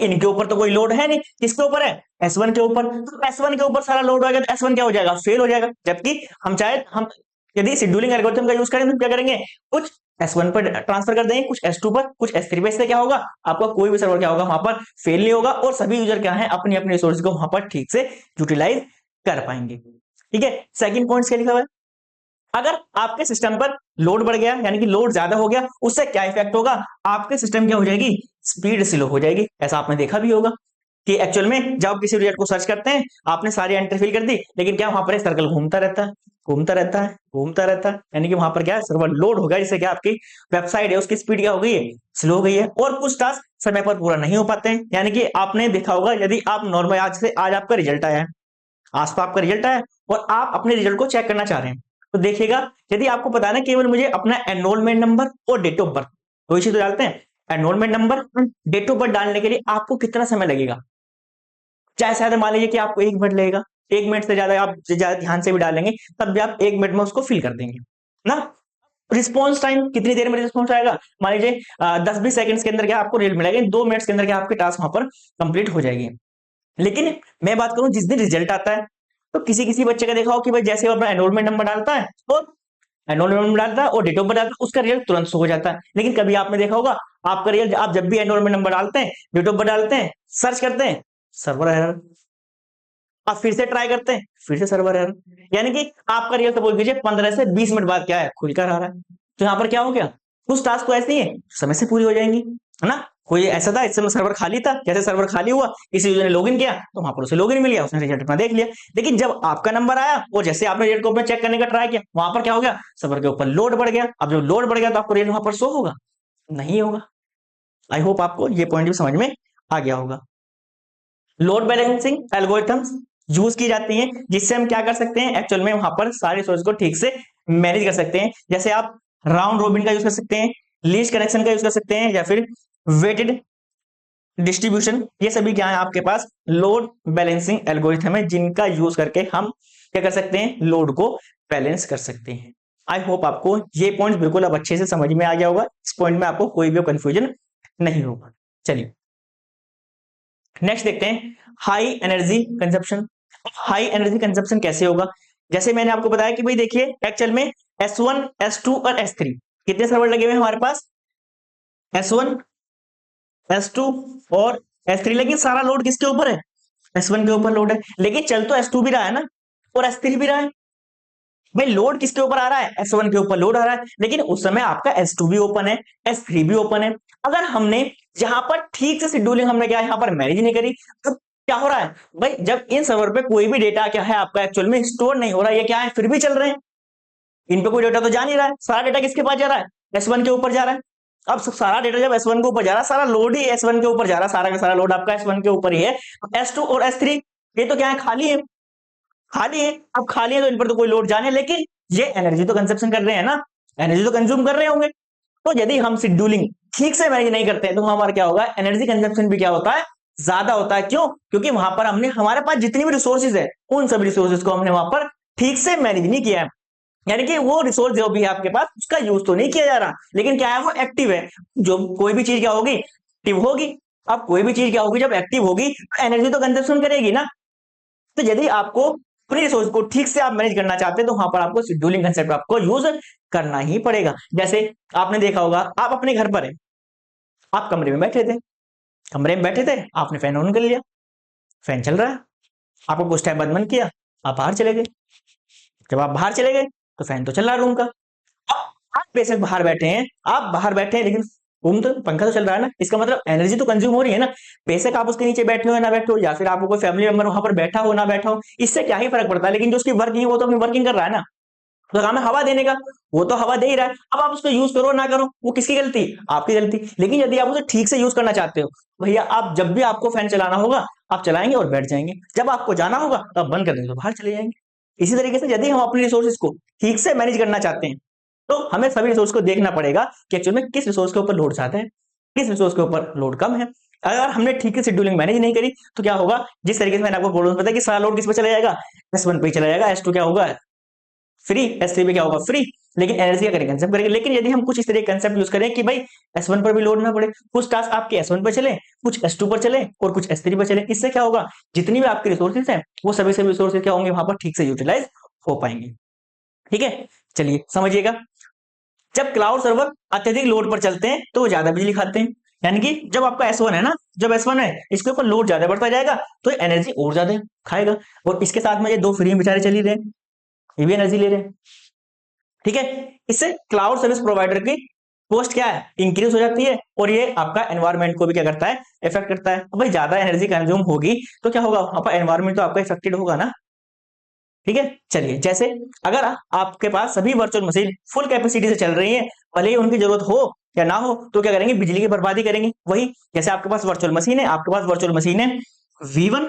S1: इनके ऊपर तो कोई लोड है नहीं, किसके ऊपर है, S1 के ऊपर। तो S1 के ऊपर सारा लोड हो गया तो S1 क्या हो जाएगा, फेल हो जाएगा। जबकि हम यदि शेड्यूलिंग एल्गोरिथम का यूज करें तो क्या करेंगे, कुछ S1 पर ट्रांसफर कर देंगे, कुछ S2 पर, कुछ S3 पर। इससे क्या होगा, आपका कोई भी सर्वर क्या होगा, वहां पर फेल नहीं होगा और सभी यूजर क्या है, अपनी अपनी रिसोर्स को वहां पर ठीक से यूटिलाइज कर पाएंगे। ठीक है, सेकंड पॉइंट क्या लिखा हुआ है, अगर आपके सिस्टम पर लोड बढ़ गया, यानी कि लोड ज्यादा हो गया, उससे क्या इफेक्ट होगा, आपके सिस्टम क्या हो जाएगी, स्पीड स्लो हो जाएगी। ऐसा आपने देखा भी होगा कि एक्चुअल में जब आप किसी रिजल्ट को सर्च करते हैं, आपने सारी एंट्री फिल कर दी, लेकिन क्या वहां पर एक सर्कल घूमता रहता है, घूमता रहता है, घूमता रहता है, यानी कि वहां पर क्या है, सर्वर लोड हो गया, जिससे क्या आपकी वेबसाइट है उसकी स्पीड क्या हो गई है, स्लो हो गई है, और कुछ टास्क समय पर पूरा नहीं हो पाते हैं। यानी कि आपने देखा होगा, यदि आप नॉर्मल आज आपका रिजल्ट आया है, आज तो आपका रिजल्ट आया और आप अपने रिजल्ट को चेक करना चाह रहे हैं, तो देखिएगा, यदि आपको पता है ना केवल मुझे अपना एनरोलमेंट नंबर और डेट ऑफ बर्थ, दो चीज तो डालते हैं, enrolment number date of birth डालने के लिए आपको कितना समय लगेगा, चाहे शायद मान लीजिए कि आपको 1 मिनट लगेगा, 1 मिनट से ज्यादा आप ज्यादा ध्यान से भी डालेंगे तब भी आप 1 मिनट में उसको फिल कर देंगे ना। रिस्पॉन्स टाइम कितनी देर में रिस्पॉन्स आएगा, मान लीजिए 10-20 सेकंड्स के अंदर क्या आपको रिजल्ट मिलेगा, 2 मिनट्स के अंदर क्या आपके टास्क वहां पर कंप्लीट हो जाएगी। लेकिन मैं बात करूं जिस दिन रिजल्ट आता है, तो किसी किसी बच्चे का देखा हो कि भाई जैसे वो अपना एनरोलमेंट नंबर डालता है और एनरोलमेंट नंबर डालता है और डेट ऑफ बर्थ डालता है, उसका रिजल्ट तुरंत हो जाता है। लेकिन कभी आपने देखा होगा आपका रिजल्ट, आप जब भी एनरोलमेंट नंबर डालते हैं, डेट ऑफ बर्थ डालते हैं, सर्च करते हैं, सर्वर एरर, आप फिर से ट्राई करते हैं, फिर से सर्वर एरर, यानी कि आपका रिजल्ट बोल दीजिए 15 से 20 मिनट बाद क्या है खुलकर आ रहा है। तो यहाँ पर क्या हो गया, कुछ टास्क तो ऐसे ही है समय से पूरी हो जाएंगी, है ना। कोई ऐसा था इस समय सर्वर खाली था, जैसे सर्वर खाली हुआ किसी यूजर ने लॉगिन किया तो वहां पर उसे लॉगिन मिल गया, उसने रिजल्ट अपना देख लिया। लेकिन जब आपका नंबर आया और जैसे आपने रिजल्ट को अपना चेक करने का ट्राई किया, वहां पर क्या हो गया, सर्वर के ऊपर लोड बढ़ गया। अब जब लोड बढ़ गया तो आपको रिजल्ट वहां पर शो होगा, नहीं होगा। आई होप आपको ये पॉइंट भी समझ में आ गया होगा। लोड बैलेंसिंग एल्गोरिथम्स यूज की जाती हैं जिससे हम क्या कर सकते हैं, एक्चुअल में वहां पर सारे सोर्स को ठीक से मैनेज कर सकते हैं। जैसे आप राउंड रोबिन का यूज कर सकते हैं, लीस्ट कनेक्शन का यूज कर सकते हैं, या फिर वेटेड डिस्ट्रीब्यूशन। ये सभी क्या है आपके पास लोड बैलेंसिंग एल्गोरिथम है जिनका यूज करके हम क्या कर सकते हैं, लोड को बैलेंस कर सकते हैं। आई होप आपको ये पॉइंट बिल्कुल अब अच्छे से समझ में आ गया होगा, इस पॉइंट में आपको कोई भी कंफ्यूजन नहीं होगा। चलिए नेक्स्ट देखते हैं, high energy consumption. High energy consumption कैसे होगा, जैसे मैंने आपको बताया कि भाई देखिए एक्चुअल में S1, S2 और S3 कितने सर्वर लगे हुए हैं हमारे पास, S1, S2 और S3, लेकिन सारा लोड किसके ऊपर है, S1 के ऊपर लोड है। लेकिन चल तो S2 भी रहा है ना और S3 भी रहा है, भाई लोड किसके ऊपर आ रहा है, S1 के ऊपर लोड आ रहा है, लेकिन उस समय आपका S2 भी ओपन है, S3 भी ओपन है। अगर हमने यहाँ पर ठीक से शेड्यूलिंग हमने क्या यहाँ पर मैनेज नहीं करी, तो क्या हो रहा है भाई, जब इन सर्वर पे कोई भी डेटा क्या है आपका एक्चुअल में स्टोर नहीं हो रहा है, ये क्या है फिर भी चल रहे हैं, इन पे कोई डेटा तो जा नहीं रहा है, सारा डेटा किसके पास जा रहा है, S1 के ऊपर जा रहा है। अब सारा डेटा जब S1 के ऊपर जा रहा है, सारा लोड ही S1 के ऊपर जा रहा है, सारा का सारा लोड आपका S1 के ऊपर ही है। S2 और S3 ये तो क्या है, खाली है, खाली है। अब खाली है तो इन पर तो कोई लोड जाने, लेकिन ये एनर्जी तो कंजप्शन कर रहे हैं ना, एनर्जी तो कंज्यूम कर रहे होंगे। तो यदि हम शेड्यूलिंग ठीक से मैनेज नहीं करते हैं तो हमारा क्या होगा, एनर्जी कंजप्शन भी क्या होता है, ज्यादा होता है। क्यों, क्योंकि वहां पर हमने हमारे पास जितनी भी रिसोर्सेज है उन सभी रिसोर्सेज को हमने वहां पर ठीक से मैनेज नहीं किया है, यानी कि वो रिसोर्स जो भी है आपके पास उसका यूज तो नहीं किया जा रहा, लेकिन क्या है वो एक्टिव है। जो कोई भी चीज क्या होगी, एक्टिव होगी। अब कोई भी चीज क्या होगी, जब एक्टिव होगी तो एनर्जी तो कंजप्शन करेगी ना। तो यदि आपको अपनी रिसोर्स को ठीक से आप मैनेज करना चाहते हैं तो वहां पर आपको शेड्यूलिंग कंसेप्ट आपको यूज करना ही पड़ेगा। जैसे आपने देखा होगा, आप अपने घर पर है, आप कमरे में बैठे थे, आपने फैन ऑन कर लिया, फैन चल रहा है, आपको कुछ टाइम बाद मन किया आप बाहर चले गए। जब आप बाहर चले गए तो फैन तो चल रहा है रूम का, अब आप बेशक बाहर बैठे हैं, आप बाहर बैठे हैं लेकिन रूम तो पंखा तो चल रहा है ना, इसका मतलब एनर्जी तो कंज्यूम हो रही है ना। बेशक आप उसके नीचे बैठे हो ना बैठे हो, या फिर आपको कोई फैमिली मेंबर वहां पर बैठा हो ना बैठा हो, इससे क्या ही फर्क पड़ता है। लेकिन जो उसकी वर्किंग है वो तो अपनी वर्किंग कर रहा है ना, तो काम है हवा देने का, वो तो हवा दे ही रहा है। अब आप उसको यूज करो ना करो वो किसकी गलती, आपकी गलती। लेकिन यदि आप उसे ठीक से यूज करना चाहते हो भैया, आप जब भी आपको फैन चलाना होगा आप चलाएंगे और बैठ जाएंगे, जब आपको जाना होगा तो आप बंद कर देंगे तो बाहर चले जाएंगे। इसी तरीके से यदि हम अपने रिसोर्सेज को ठीक से मैनेज करना चाहते हैं तो हमें सभी रिसोर्स को देखना पड़ेगा कि एक्चुअल में किस रिसोर्स के ऊपर लोड ज्यादा है, किस रिसोर्स के ऊपर लोड कम है। अगर हमने ठीक से शेड्यूलिंग मैनेज नहीं करी तो क्या होगा, जिस तरीके से मैंने आपको बोला पता है कि सारा लोड किस पे चला जाएगा, S1 पे चला जाएगा, S2 क्या होगा फ्री, S3 पे क्या होगा फ्री, लेकिन एनर्जी का करेंगे कंसेप्ट करेंगे। लेकिन यदि हम कुछ इस तरह के कंसेप्ट यूज करें कि भाई S1 पर भी लोड ना पड़े, कुछ टास्क आपके S1 पर चले, कुछ S2 पर चले और कुछ S3 पर चले, इससे क्या होगा, जितनी भी आपकी रिसोर्सेज हैं वो सभी रिसोर्सेज क्या होंगे वहां पर ठीक से यूटिलाइज हो पाएंगे। ठीक है, चलिए समझिएगा, जब क्लाउड सर्वर अत्यधिक लोड पर चलते हैं तो वो ज्यादा बिजली खाते हैं, यानी कि जब आपका S1 है ना, जब S1 है इसके ऊपर लोड ज्यादा बढ़ता जाएगा तो एनर्जी और ज्यादा खाएगा। और इसके साथ में ये दो फ्री बेचारे चल ही रहे हैं, ये भी एनर्जी ले रहे हैं। ठीक है, इससे क्लाउड सर्विस प्रोवाइडर की कॉस्ट क्या है, इंक्रीज हो जाती है, और ये आपका एनवायरनमेंट को भी क्या करता है, इफेक्ट करता है। अब भाई ज्यादा एनर्जी कंज्यूम होगी तो क्या होगा, आपका एनवायरनमेंट तो आपका इफेक्टेड होगा ना। ठीक है, चलिए जैसे अगर आपके पास सभी वर्चुअल मशीन फुल कैपेसिटी से चल रही है, भले ही उनकी जरूरत हो या ना हो, तो क्या करेंगे, बिजली की बर्बादी करेंगे। वही जैसे आपके पास वर्चुअल मशीन है, आपके पास वर्चुअल मशीन है V1,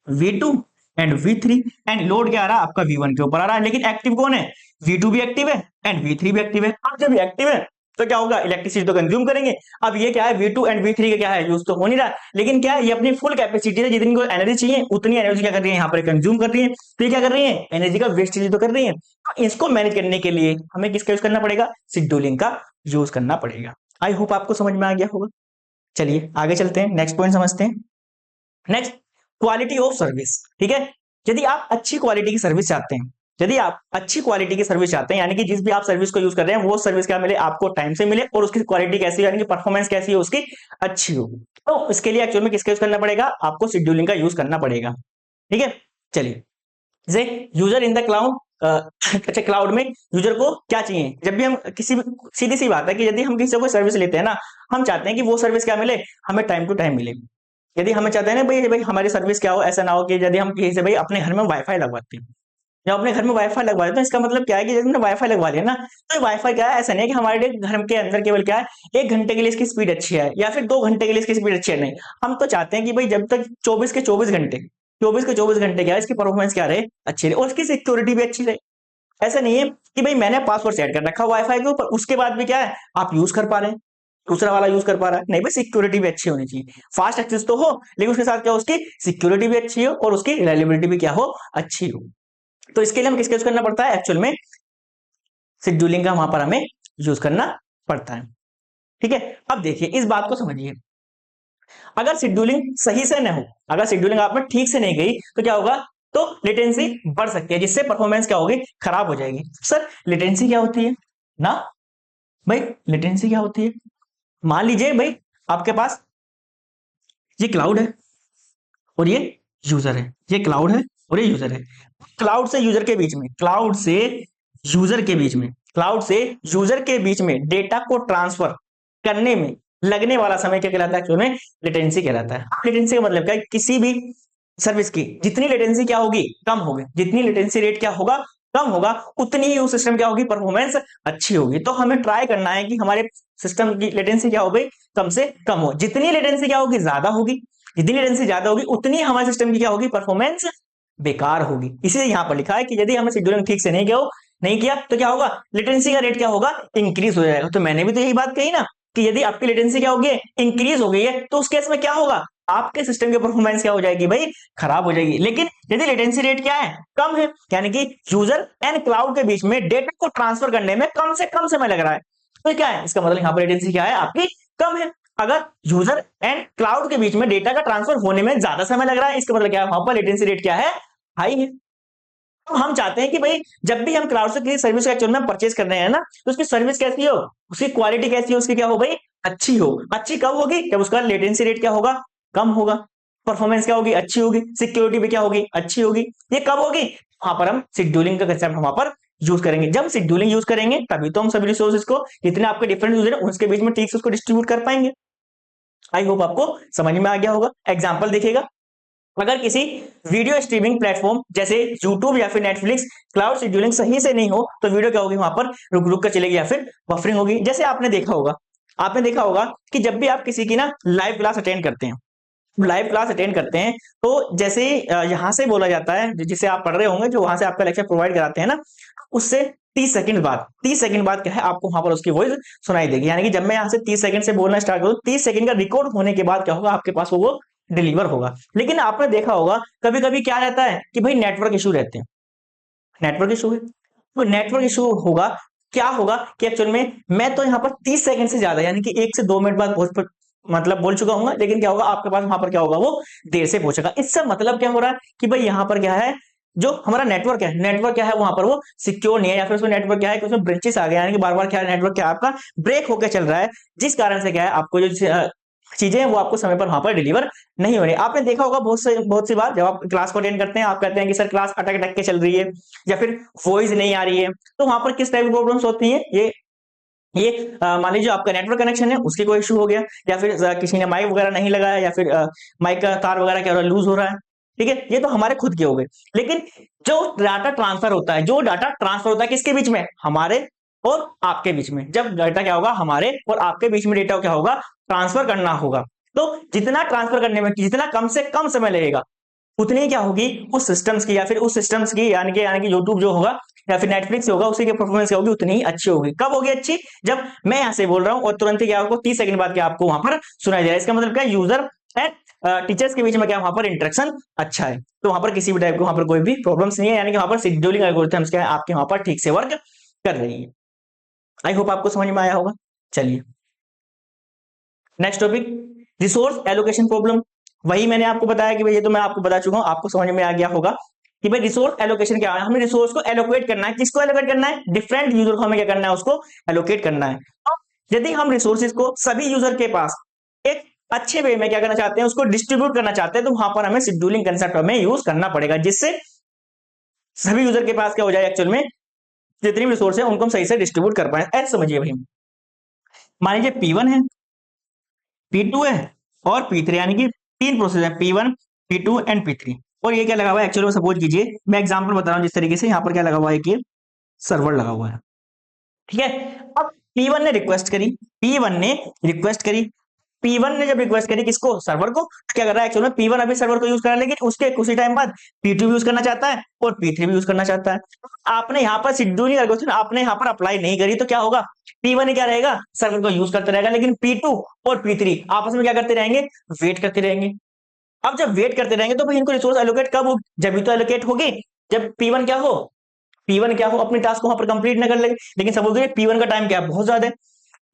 S1: V2 and V3 and load क्या आ रहा है आपका V1 के ऊपर आ रहा है, लेकिन एक्टिव कौन है, V2 भी एक्टिव है एंड V3 भी एक्टिव है। अब जब एक्टिव है तो क्या होगा, इलेक्ट्रिसिटी तो कंज्यूम करेंगे। अब ये क्या है, V2 एंड V3 का क्या है, यूज तो हो नहीं रहा, लेकिन क्या है, ये अपनी फुल कैपेसिटी है, जितनी को एनर्जी चाहिए उतनी एनर्जी क्या कर रही है, यहाँ पर कंज्यूम कर रही है। तो ये क्या कर रही है, एनर्जी का वेस्टेज तो कर रही है। तो इसको मैनेज करने के लिए हमें किसका यूज करना पड़ेगा, शेड्यूलिंग का यूज करना पड़ेगा। आई होप आपको समझ में आ गया होगा। चलिए आगे चलते हैं, नेक्स्ट पॉइंट समझते हैं। Next, quality of service. ठीक है, यदि आप अच्छी क्वालिटी की सर्विस चाहते हैं, यदि आप अच्छी क्वालिटी की सर्विस चाहते हैं, यानी कि जिस भी आप सर्विस को यूज कर रहे हैं वो सर्विस क्या मिले, आपको टाइम से मिले और उसकी क्वालिटी कैसी हो, यानी कि परफॉर्मेंस कैसी हो उसकी, अच्छी हो, तो इसके लिए एक्चुअल में किसका यूज करना पड़ेगा, आपको शेड्यूलिंग का यूज करना पड़ेगा। ठीक है, चलिए, जैसे यूजर इन द क्लाउड, अच्छा क्लाउड में यूजर को क्या चाहिए, जब भी हम किसी, सीधी सी बात है कि यदि हम किसी को सर्विस लेते हैं ना, हम चाहते हैं कि वो सर्विस क्या मिले, हमें टाइम टू टाइम मिले। यदि हमें चाहते हैं ना भाई भाई हमारी सर्विस क्या हो, ऐसा ना हो कि यदि हम किसी से भाई अपने घर में वाईफाई लगवाते हैं या अपने घर में वाईफाई लगवा देते हैं, इसका मतलब क्या है कि यदि हमने वाईफाई लगवा लिया ना, तो वाईफाई क्या है, ऐसा नहीं है कि हमारे लिए घर के अंदर केवल क्या है, 1 घंटे के लिए इसकी स्पीड अच्छी है या फिर 2 घंटे के लिए इसकी स्पीड अच्छी है, नहीं, हम तो चाहते हैं कि भाई जब तक 24 के 24 घंटे, 24 के 24 घंटे क्या है, इसकी परफॉर्मेंस क्या रहे, अच्छी रहे और उसकी सिक्योरिटी भी अच्छी रहे। ऐसा नहीं है कि भाई मैंने पासवर्ड सेट कर रखा वाईफाई के ऊपर, उसके बाद भी क्या है आप यूज कर पा रहे हैं, दूसरा वाला यूज कर पा रहा है, नहीं भाई सिक्योरिटी भी अच्छी होनी चाहिए। फास्ट एक्सेस तो हो, लेकिन उसके साथ क्या हो, उसकी सिक्योरिटी भी अच्छी हो और उसकी रिलायबिलिटी भी क्या हो, अच्छी हो। तो इसके लिए हम किसका यूज करना पड़ता है, एक्चुअल में शेड्यूलिंग का वहां पर हमें यूज करना पड़ता है। ठीक है, अब देखिए इस बात को समझिए, अगर शेड्यूलिंग सही से न हो, अगर शेड्यूलिंग आप में ठीक से नहीं गई तो क्या होगा, तो लेटेंसी बढ़ सकती है, जिससे परफॉर्मेंस क्या होगी, खराब हो जाएगी। सर लेटेंसी क्या होती है ना, भाई लेटेंसी क्या होती है, मान लीजिए भाई आपके पास ये क्लाउड है और ये यूजर है, ये क्लाउड है और ये यूजर है। क्लाउड से यूजर के बीच में, क्लाउड से यूजर के बीच में, क्लाउड से यूजर के बीच में डेटा को ट्रांसफर करने में लगने वाला समय क्या कहलाता है, एक्चुअल में लेटेंसी कहलाता है। लेटेंसी का मतलब क्या है, किसी भी सर्विस की जितनी लेटेंसी क्या होगी, कम होगी, जितनी लेटेंसी रेट क्या होगा, कम होगा, उतनी ही उस सिस्टम क्या होगी, परफॉर्मेंस अच्छी होगी। तो हमें ट्राई करना है कि हमारे सिस्टम की लेटेंसी क्या हो गई, कम से कम हो। जितनी लेटेंसी क्या होगी, ज्यादा होगी, जितनी लेटेंसी ज्यादा होगी उतनी हमारे सिस्टम की क्या होगी, परफॉर्मेंस बेकार होगी। इसीलिए यहां पर लिखा है कि यदि हमें शेड्यूलिंग ठीक से नहीं किया तो क्या होगा, लेटेंसी का रेट क्या होगा, इंक्रीज हो जाएगा। तो मैंने भी तो यही बात कही ना कि यदि आपकी लेटेंसी क्या होगी, इंक्रीज हो गई है, तो उस केस में क्या होगा, आपके सिस्टम की परफॉर्मेंस क्या हो जाएगी भाई, खराब हो जाएगी। लेकिन यदि लेटेंसी रेट क्या है, कम है, यानी कि यूजर एंड क्लाउड के बीच में डेटा को ट्रांसफर करने में कम से कम समय लग रहा है, तो क्या है, इसका मतलब यहाँ पर लेटेंसी क्या है आपकी, कम है। अगर यूजर एंड क्लाउड के बीच में डेटा का ट्रांसफर होने में ज्यादा समय लग रहा है, इसका मतलब क्या है, वहां पर लेटेंसी रेट क्या है, हाई है। तो हम चाहते हैं कि भाई जब भी हम क्लाउड से किसी सर्विस का एक्चुअल में परचेज कर रहे हैं ना, तो उसकी सर्विस कैसी हो, उसकी क्वालिटी कैसी हो, उसकी क्या हो भाई, अच्छी हो। अच्छी कब होगी, जब उसका लेटेंसी रेट क्या होगा, कम होगा, परफॉर्मेंस क्या होगी, अच्छी होगी, सिक्योरिटी भी क्या होगी, अच्छी होगी। ये कब होगी, वहां पर हम शेड्यूलिंग का कंसेप्ट वहां पर यूज करेंगे। जब शेड्यूलिंग यूज करेंगे तभी तो हम सभी रिसोर्सेज को, जितने आपके डिफरेंट यूजर है उसके बीच में ठीक से उसको डिस्ट्रीब्यूट कर पाएंगे। आई होप आपको समझ में आ गया होगा। एग्जाम्पल देखिएगा, अगर किसी वीडियो स्ट्रीमिंग प्लेटफॉर्म जैसे YouTube या फिर नेटफ्लिक्स क्लाउड शेड्यूलिंग सही से नहीं हो, तो वीडियो क्या होगी, वहां पर रुक रुक कर चलेगी या फिर बफरिंग होगी। जैसे आपने देखा होगा कि जब भी आप किसी की ना लाइव क्लास अटेंड करते हैं, तो जैसे यहाँ से बोला जाता है, जिसे आप पढ़ रहे होंगे, जो वहां से आपका लेक्चर प्रोवाइड कराते हैं ना, उससे 30 सेकंड बाद क्या है, आपको वहां पर उसकी वॉइस सुनाई देगी। यानी कि जब मैं यहाँ से 30 सेकंड से बोलना स्टार्ट करूँ, 30 सेकंड का रिकॉर्ड होने के बाद क्या होगा, आपके पास वो डिलीवर होगा। लेकिन आपने देखा होगा कभी कभी क्या रहता है कि भाई नेटवर्क इशू रहते हैं, नेटवर्क इशू है, तो नेटवर्क इशू होगा, क्या होगा कि एक्चुअल में मैं तो यहाँ पर 30 सेकंड से ज्यादा, यानी कि 1 से 2 मिनट बाद मतलब बोल चुका हूँ, लेकिन क्या होगा, आपके पास वहां पर क्या होगा, वो देर से पहुंचेगा। इससे मतलब क्या हो रहा है कि भाई यहाँ पर क्या है, जो हमारा नेटवर्क क्या है वहां पर वो सिक्योर नहीं है, या फिर उसमें नेटवर्क क्या है कि उसमें ब्रेचेस आ गए, यानी कि बार बार क्या है, नेटवर्क क्या है आपका ब्रेक होकर चल रहा है, जिस कारण से क्या है, आपको जो चीजें हैं वो आपको समय पर वहां पर डिलीवर नहीं हो रही। आपने देखा होगा बहुत सी बार जब आप क्लास को अटेंड करते हैं, आप कहते हैं कि सर क्लास अटक अटक के चल रही है या फिर वॉइस नहीं आ रही है, तो वहां पर किस टाइप की प्रॉब्लम्स होती हैं, ये मान लीजिए आपका नेटवर्क कनेक्शन है, उसकी कोई इशू हो गया, या फिर किसी ने माइक वगैरह नहीं लगाया, या फिर माइक का तार वगैरह क्या हो रहा है, लूज हो रहा है। ठीक है, ये तो हमारे खुद के हो गए। लेकिन जो डाटा ट्रांसफर होता है किसके बीच में, हमारे और आपके बीच में। जब डाटा क्या होगा, हमारे और आपके बीच में डेटा क्या होगा, ट्रांसफर करना होगा, तो जितना ट्रांसफर करने में जितना कम से कम समय लगेगा, उतनी ही क्या होगी उस सिस्टम्स की, या फिर उस सिस्टम्स की यानी कि यूट्यूब जो होगा या फिर नेटफ्लिक्स होगा उसी की परफॉर्मेंस क्या होगी उतनी ही अच्छी होगी। कब होगी अच्छी? जब मैं यहाँ से बोल रहा हूँ और तुरंत ही क्या आपको 30 सेकंड बाद क्या आपको वहां पर सुनाई दे रहा है। इसका मतलब क्या, यूजर एंड टीचर्स के बीच में क्या वहां पर इंटरेक्शन अच्छा है, तो वहां पर किसी भी टाइप को वहां पर कोई भी प्रॉब्लम्स नहीं है, यानी कि वहां पर शेड्यूलिंग एल्गोरिथम्स क्या है आपके वहां पर ठीक से वर्क कर रही है। आई होप आपको समझ में आया होगा। चलिए next topic, resource allocation problem. वही मैंने आपको बताया कि भाई ये तो मैं आपको बता चुका हूं, आपको समझ में आ गया होगा कि भाई रिसोर्स एलोकेशन क्या है। हमें रिसोर्स को एलोकेट करना है, किसको एलोकेट करना है? डिफरेंट यूजर को हमें क्या करना है, उसको एलोकेट करना है। तो यदि हम रिसोर्सेज को सभी यूजर के पास एक अच्छे वे में क्या करना चाहते हैं, उसको डिस्ट्रीब्यूट करना चाहते हैं, तो वहां पर हमें शेड्यूलिंग कंसेप्ट हमें यूज करना पड़ेगा, जिससे सभी यूजर के पास क्या हो जाए, एक्चुअल में जितनी भी रिसोर्स है उनको हम सही से डिस्ट्रीब्यूट कर पाए। ऐसे समझिए भाई, मान लीजिए P1 है, P2 है और P3, यानी कि तीन प्रोसेस है, P1 P2 एंड P3। और ये क्या लगा हुआ है एक्चुअली में, सपोज कीजिए मैं एग्जांपल बता रहा हूं जिस तरीके से, यहाँ पर क्या लगा हुआ है कि सर्वर लगा हुआ है, ठीक है। अब P1 ने रिक्वेस्ट करी, P1 ने रिक्वेस्ट करी, P1 ने जब रिक्वेस्ट करी किसको, सर्वर को, क्या कर रहा है एक्चुअल में P1 अभी सर्वर को यूज कर रहा है, लेकिन उसके कुछ ही टाइम बाद P2 भी यूज करना चाहता है और P3 भी यूज करना चाहता है। आपने यहाँ पर शेड्यूलिंग एल्गोरिथम आपने यहाँ पर अप्लाई नहीं करी, तो क्या होगा, P1 क्या रहेगा, सर्वर को यूज करते रहेगा, लेकिन P2 और P3 आपस में क्या करते रहेंगे, वेट करते रहेंगे। अब जब वेट करते रहेंगे तो भाई इनको रिसोर्स एलोकेट कब हो, जब भी तो एलोकेट होगी जब P1 क्या हो, P1 क्या हो अपनी टास्क को वहां पर कंप्लीट न कर ले। लेकिन सपोज P1 का टाइम क्या है, बहुत ज्यादा है,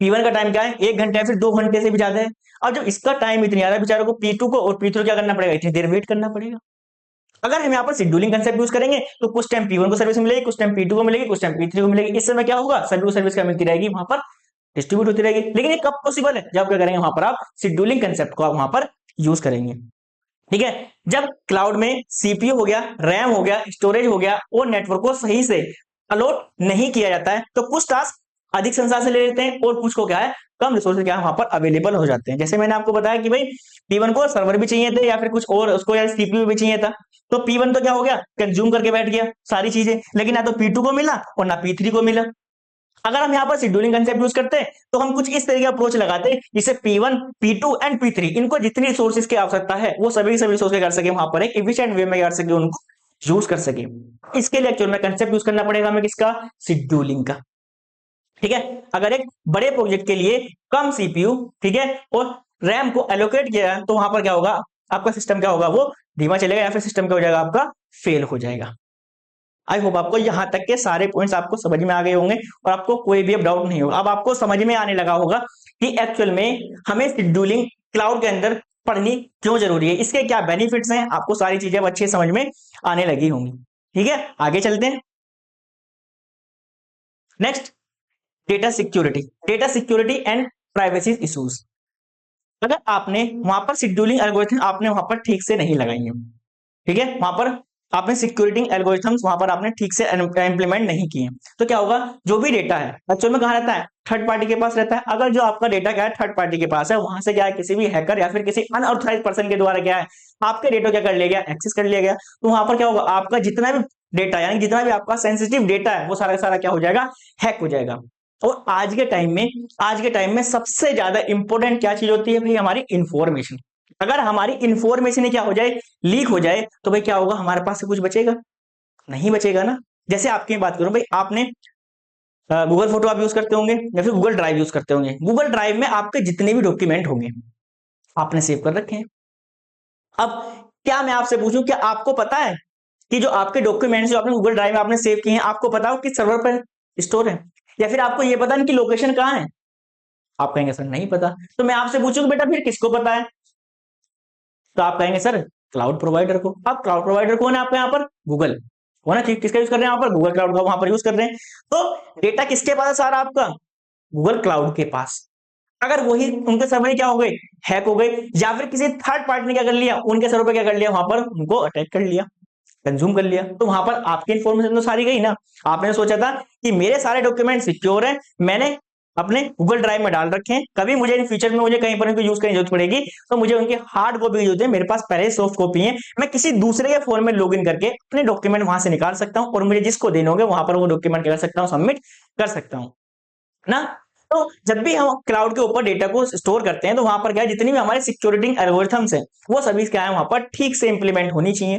S1: P1 का टाइम क्या है, 1 घंटा या फिर 2 घंटे से भी ज्यादा है। और जब इसका टाइम इतनी ज्यादा है, बेचारों को P2 को और P3 क्या करना पड़ेगा, इतनी देर वेट करना पड़ेगा। अगर हम यहाँ पर शेड्यूलिंग कंसेप्ट यूज करेंगे तो कुछ टाइम P1 को सर्विस मिलेगी, कुछ टाइम P2 को मिलेगी, कुछ टाइम P3 को मिलेगी। इस समय क्या होगा, सभी को सर्विस क्या मिलती रहेगी, वहां पर डिस्ट्रीब्यूट होती रहेगी। लेकिन ये कब पॉसिबल है, जब क्या करेंगे वहां पर आप शेड्यूलिंग कंसेप्ट को आप वहां पर यूज करेंगे, ठीक है। जब क्लाउड में सीपीयू हो गया, रैम हो गया, स्टोरेज हो गया और नेटवर्क को सही से अलॉट नहीं किया जाता है, तो कुछ टास्क अधिक संसाधन ले लेते हैं और कुछ को क्या है, कम रिसोर्सेज क्या है वहां पर अवेलेबल हो जाते हैं। जैसे मैंने आपको बताया कि भाई P1 को सर्वर भी चाहिए थे या फिर कुछ और उसको या सीपीयू भी चाहिए था, तो P1 तो क्या हो गया, कंज्यूम करके बैठ गया सारी चीजें, लेकिन ना तो P2 को मिला और ना P3 को मिला। अगर हम यहाँ पर शेड्यूलिंग कंसेप्ट यूज करते हैं तो हम कुछ इस तरीके का अप्रोच लगाते हैं, जिससे P1 P2 एंड P3 इनको जितनी रिसोर्सेज की आवश्यकता है वो सभी रिसोर्स कर सके, वहां पर एक एफिशिएंट वे में कर सके, उनको यूज कर सके। इसके लिए एक्चुअल में कंसेप्ट यूज करना पड़ेगा हमें, किसका, शेड्यूलिंग का, ठीक है। अगर एक बड़े प्रोजेक्ट के लिए कम सीपीयू, ठीक है, और रैम को एलोकेट किया तो वहां पर क्या होगा, आपका सिस्टम क्या होगा, वो धीमा चलेगा या फिर सिस्टम क्या हो जाएगा, आपका फेल हो जाएगा। आई होप आपको यहां तक के सारे पॉइंट्स आपको समझ में आ गए होंगे और आपको कोई भी अब डाउट नहीं होगा। अब आपको समझ में आने लगा होगा कि एक्चुअल में हमें शेड्यूलिंग क्लाउड के अंदर पढ़नी क्यों जरूरी है, इसके क्या बेनिफिट्स हैं, आपको सारी चीजें अब अच्छे समझ में आने लगी होंगी, ठीक है। आगे चलते हैं। Next, data security and privacy issues. अगर आपने वहां पर शेड्यूलिंग एल्गोरिथम आपने वहां पर ठीक से नहीं लगाई है, ठीक है, वहां पर आपने सिक्योरिटी एल्गोरिथम्स वहां पर आपने ठीक से इंप्लीमेंट नहीं किए, तो क्या होगा, जो भी डेटा है एक्चुअल में कहां रहता है, थर्ड पार्टी के पास रहता है। अगर जो आपका डेटा क्या है थर्ड पार्टी के पास है, वहां से क्या है, किसी भी हैकर या फिर किसी अनऑथराइज पर्सन के द्वारा क्या है, आपके डेटा क्या कर लिया गया, एक्सेस कर लिया गया, तो वहां पर क्या होगा, आपका जितना भी डेटा यानी जितना भी आपका सेंसिटिव डेटा है वो सारा का सारा क्या हो जाएगा, हैक हो जाएगा। और आज के टाइम में सबसे ज्यादा इंपॉर्टेंट क्या चीज होती है भाई, हमारी इंफॉर्मेशन। अगर हमारी इंफॉर्मेशन क्या हो जाए, लीक हो जाए, तो भाई क्या होगा, हमारे पास से कुछ बचेगा नहीं, बचेगा ना। जैसे आपकी बात करूं भाई, आपने गूगल फोटो आप यूज करते होंगे या फिर गूगल ड्राइव यूज करते होंगे। गूगल ड्राइव में आपके जितने भी डॉक्यूमेंट होंगे आपने सेव कर रखे हैं। अब क्या मैं आपसे पूछूं, क्या आपको पता है कि जो आपके डॉक्यूमेंट्स जो आपने गूगल ड्राइव में आपने सेव किए हैं, आपको पता हो किस सर्वर पर स्टोर है, या फिर आपको ये पता नहीं कि लोकेशन कहां है? आप कहेंगे सर नहीं पता। तो मैं आपसे पूछूंगा बेटा फिर किसको पता है, तो आप कहेंगे सर क्लाउड प्रोवाइडर को। अब क्लाउड प्रोवाइडर कौन है आपके यहाँ पर, गूगल कौन है, किसका यूज कर रहे हैं यहाँ पर, गूगल क्लाउड का वहां पर यूज कर रहे हैं। तो डेटा किसके पास है सारा आपका, गूगल क्लाउड के पास। अगर वही उनके सर्वर क्या हो गए, हैक हो गए, या फिर किसी थर्ड पार्टी ने क्या कर लिया, उनके सर्वर पे क्या कर लिया, वहां पर उनको अटैक कर लिया, कंज्यूम कर लिया, तो वहां पर आपकी इन्फॉर्मेशन तो सारी गई ना। आपने सोचा था कि मेरे सारे डॉक्यूमेंट सिक्योर हैं, मैंने अपने गूगल ड्राइव में डाल रखे हैं, कभी मुझे इन फ्यूचर में मुझे कहीं पर इनको यूज करने की जरूरत पड़ेगी तो मुझे उनकी हार्ड कॉपी जो है मेरे पास पहले सॉफ्ट कॉपी है, मैं किसी दूसरे के फोन में लॉगिन करके अपने डॉक्यूमेंट वहां से निकाल सकता हूं और मुझे जिसको देने होंगे वहां पर वो डॉक्यूमेंट कर सकता हूं, सबमिट कर सकता हूं ना। तो जब भी हम क्लाउड के ऊपर डेटा को स्टोर करते हैं तो वहां पर क्या है, जितनी भी हमारे सिक्योरिटी एल्गोरिथम्स है वो सभी क्या है वहां पर ठीक से इंप्लीमेंट होनी चाहिए।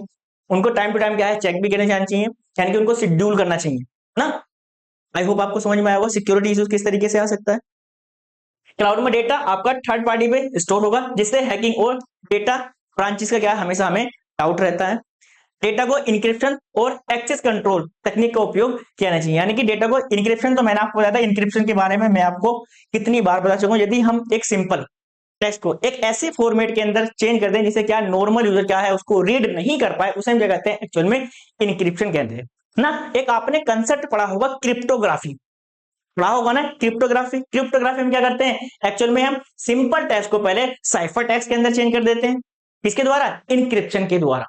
S1: उनको टाइम टू टाइम क्या है चेक भी करने जाना चाहिए, यानी कि उनको शेड्यूल करना चाहिए ना। आई होप आपको समझ में आया होगा सिक्योरिटी इश्यूज किस तरीके से आ सकता है। क्लाउड में डेटा आपका थर्ड पार्टी पे स्टोर होगा, जिससे हैकिंग और डेटा ब्रांचेस का क्या है हमेशा हमें डाउट रहता है। डेटा को इंक्रिप्शन और एक्सेस कंट्रोल तकनीक का उपयोग किया जाना चाहिए, यानी कि डेटा को इंक्रिप्शन, तो मैंने आपको बताया था इंक्रिप्शन के बारे में मैं आपको कितनी बार बता चुका हूं। यदि हम एक सिंपल टेक्स्ट को एक ऐसे फॉर्मेट के अंदर चेंज कर दें जिसे क्या नॉर्मल यूजर क्या है उसको रीड नहीं कर पाए, उसे हम क्या कहते हैं एक्चुअल में इंक्रिप्शन कहते हैं ना। एक आपने कंसेप्ट पढ़ा होगा क्रिप्टोग्राफी, पढ़ा होगा ना क्रिप्टोग्राफी। क्रिप्टोग्राफी में क्या करते हैं एक्चुअल में हम सिंपल टेक्स्ट को पहले साइफर टेक्स्ट के अंदर चेंज कर देते हैं, किसके द्वारा, इंक्रिप्शन के द्वारा।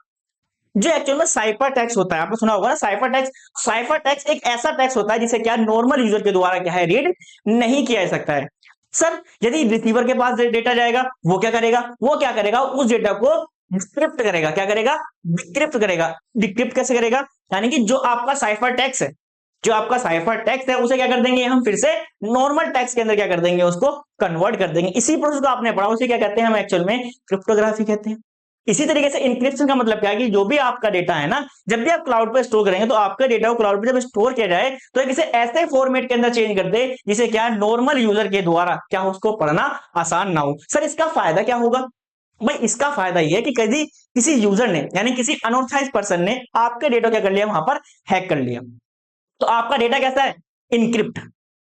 S1: जो एक्चुअल में साइफर टेक्स्ट होता है आपने सुना होगा ना साइफर टेक्स्ट, साइफर टेक्स्ट एक ऐसा टेक्स्ट होता है जिसे क्या नॉर्मल यूजर के द्वारा क्या है रीड नहीं किया जा सकता है। सर यदि रिसीवर के पास डेटा जाएगा वो क्या करेगा, वो क्या करेगा उस डेटा को डिक्रिप्ट करेगा, क्या करेगा डिक्रिप्ट करेगा। डिक्रिप्ट कैसे करेगा, यानी कि जो आपका साइफर टेक्स्ट है, जो आपका साइफर टेक्स्ट है उसे क्या कर देंगे हम फिर से नॉर्मल टेक्स्ट के अंदर क्या कर देंगे उसको कन्वर्ट कर देंगे। इसी प्रोसेस को आपने पढ़ा, उसे क्या कहते हैं हम एक्चुअल में क्रिप्टोग्राफी कहते हैं। इसी तरीके से इंक्रिप्शन का मतलब क्या है कि जो भी आपका डेटा है ना, जब भी आप क्लाउड पे स्टोर करेंगे तो आपका डेटा को क्लाउड पे जब स्टोर किया जाए तो एक इसे ऐसे फॉर्मेट के अंदर चेंज कर दे जिसे क्या नॉर्मल यूजर के द्वारा क्या उसको पढ़ना आसान ना हो। सर इसका फायदा क्या होगा, भाई इसका फायदा यह है कि कभी किसी यूजर ने यानी किसी अनऑथराइज्ड पर्सन ने आपके डेटा क्या कर लिया वहां पर हैक कर लिया, तो आपका डेटा कैसा है इनक्रिप्ट,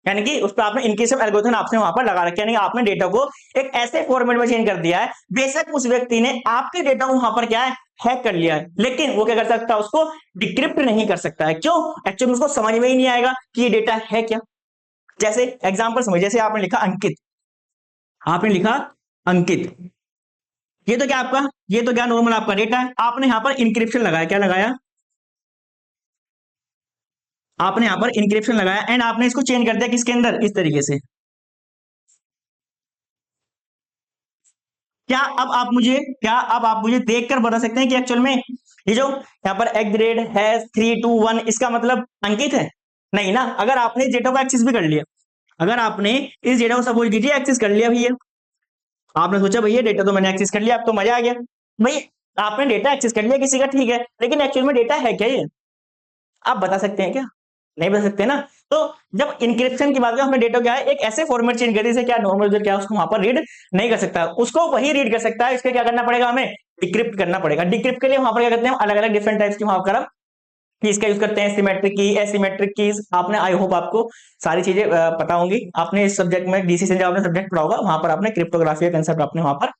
S1: यानी कि उस पर आपने इनक्रिप्शन एल्गोरिथम आपने वहां पर लगा रखा है, यानी आपने डेटा को एक ऐसे फॉर्मेट में चेंज कर दिया है बेशक उस व्यक्ति ने आपके डेटा को वहां पर क्या है हैक कर लिया है, लेकिन वो क्या कर सकता है उसको डिक्रिप्ट नहीं कर सकता है। क्यों, एक्चुअली उसको समझ में ही नहीं आएगा कि ये डेटा है क्या। जैसे एग्जांपल समझ, जैसे आपने लिखा अंकित, आपने लिखा अंकित, ये तो क्या आपका, ये तो क्या नॉर्मल आपका डेटा है, आपने यहां पर इंक्रिप्शन लगाया, क्या लगाया आपने यहां पर इंक्रिप्शन लगाया एंड आपने इसको चेंज कर दिया किसके अंदर इस तरीके से। क्या अब आप मुझे देखकर बता सकते हैं कि एक्चुअल में ये जो यहाँ पर @#321 इसका मतलब अंकित है, नहीं ना। अगर आपने इस डेटा को एक्सेस भी कर लिया, अगर आपने इस डेटा को सपोज कीजिए एक्सेस कर लिया भैया, आपने सोचा भैया डेटा तो मैंने एक्सेस कर लिया अब तो मजा आ गया, भाई आपने डेटा एक्सेस कर लिया किसी का ठीक है, लेकिन एक्चुअल में डेटा है क्या ये, आप बता सकते हैं क्या, नहीं बता सकते ना। तो जब इंक्रिप्शन की बात करें, हमने डेटा क्या है एक ऐसे फॉर्मेट चेंज कर दिया क्या नॉर्मल यूजर क्या उसको वहां पर रीड नहीं कर सकता, उसको वही रीड कर सकता है, इसके क्या करना पड़ेगा हमें डिक्रिप्ट करना पड़ेगा। डिक्रिप्ट के लिए वहां पर क्या करते हैं अलग अलग डिफरेंट टाइप्स की वहां पर कीज का यूज करते हैं, सिमेट्रिक की, एसिमेट्रिक कीज। आपने आई होप आपको सारी चीजें पता होंगी, आपने इस सब्जेक्ट में डीसी से जो आपने सब्जेक्ट पढ़ा होगा वहां पर आपने क्रिप्टोग्राफी का कंसेप्ट आपने वहां पर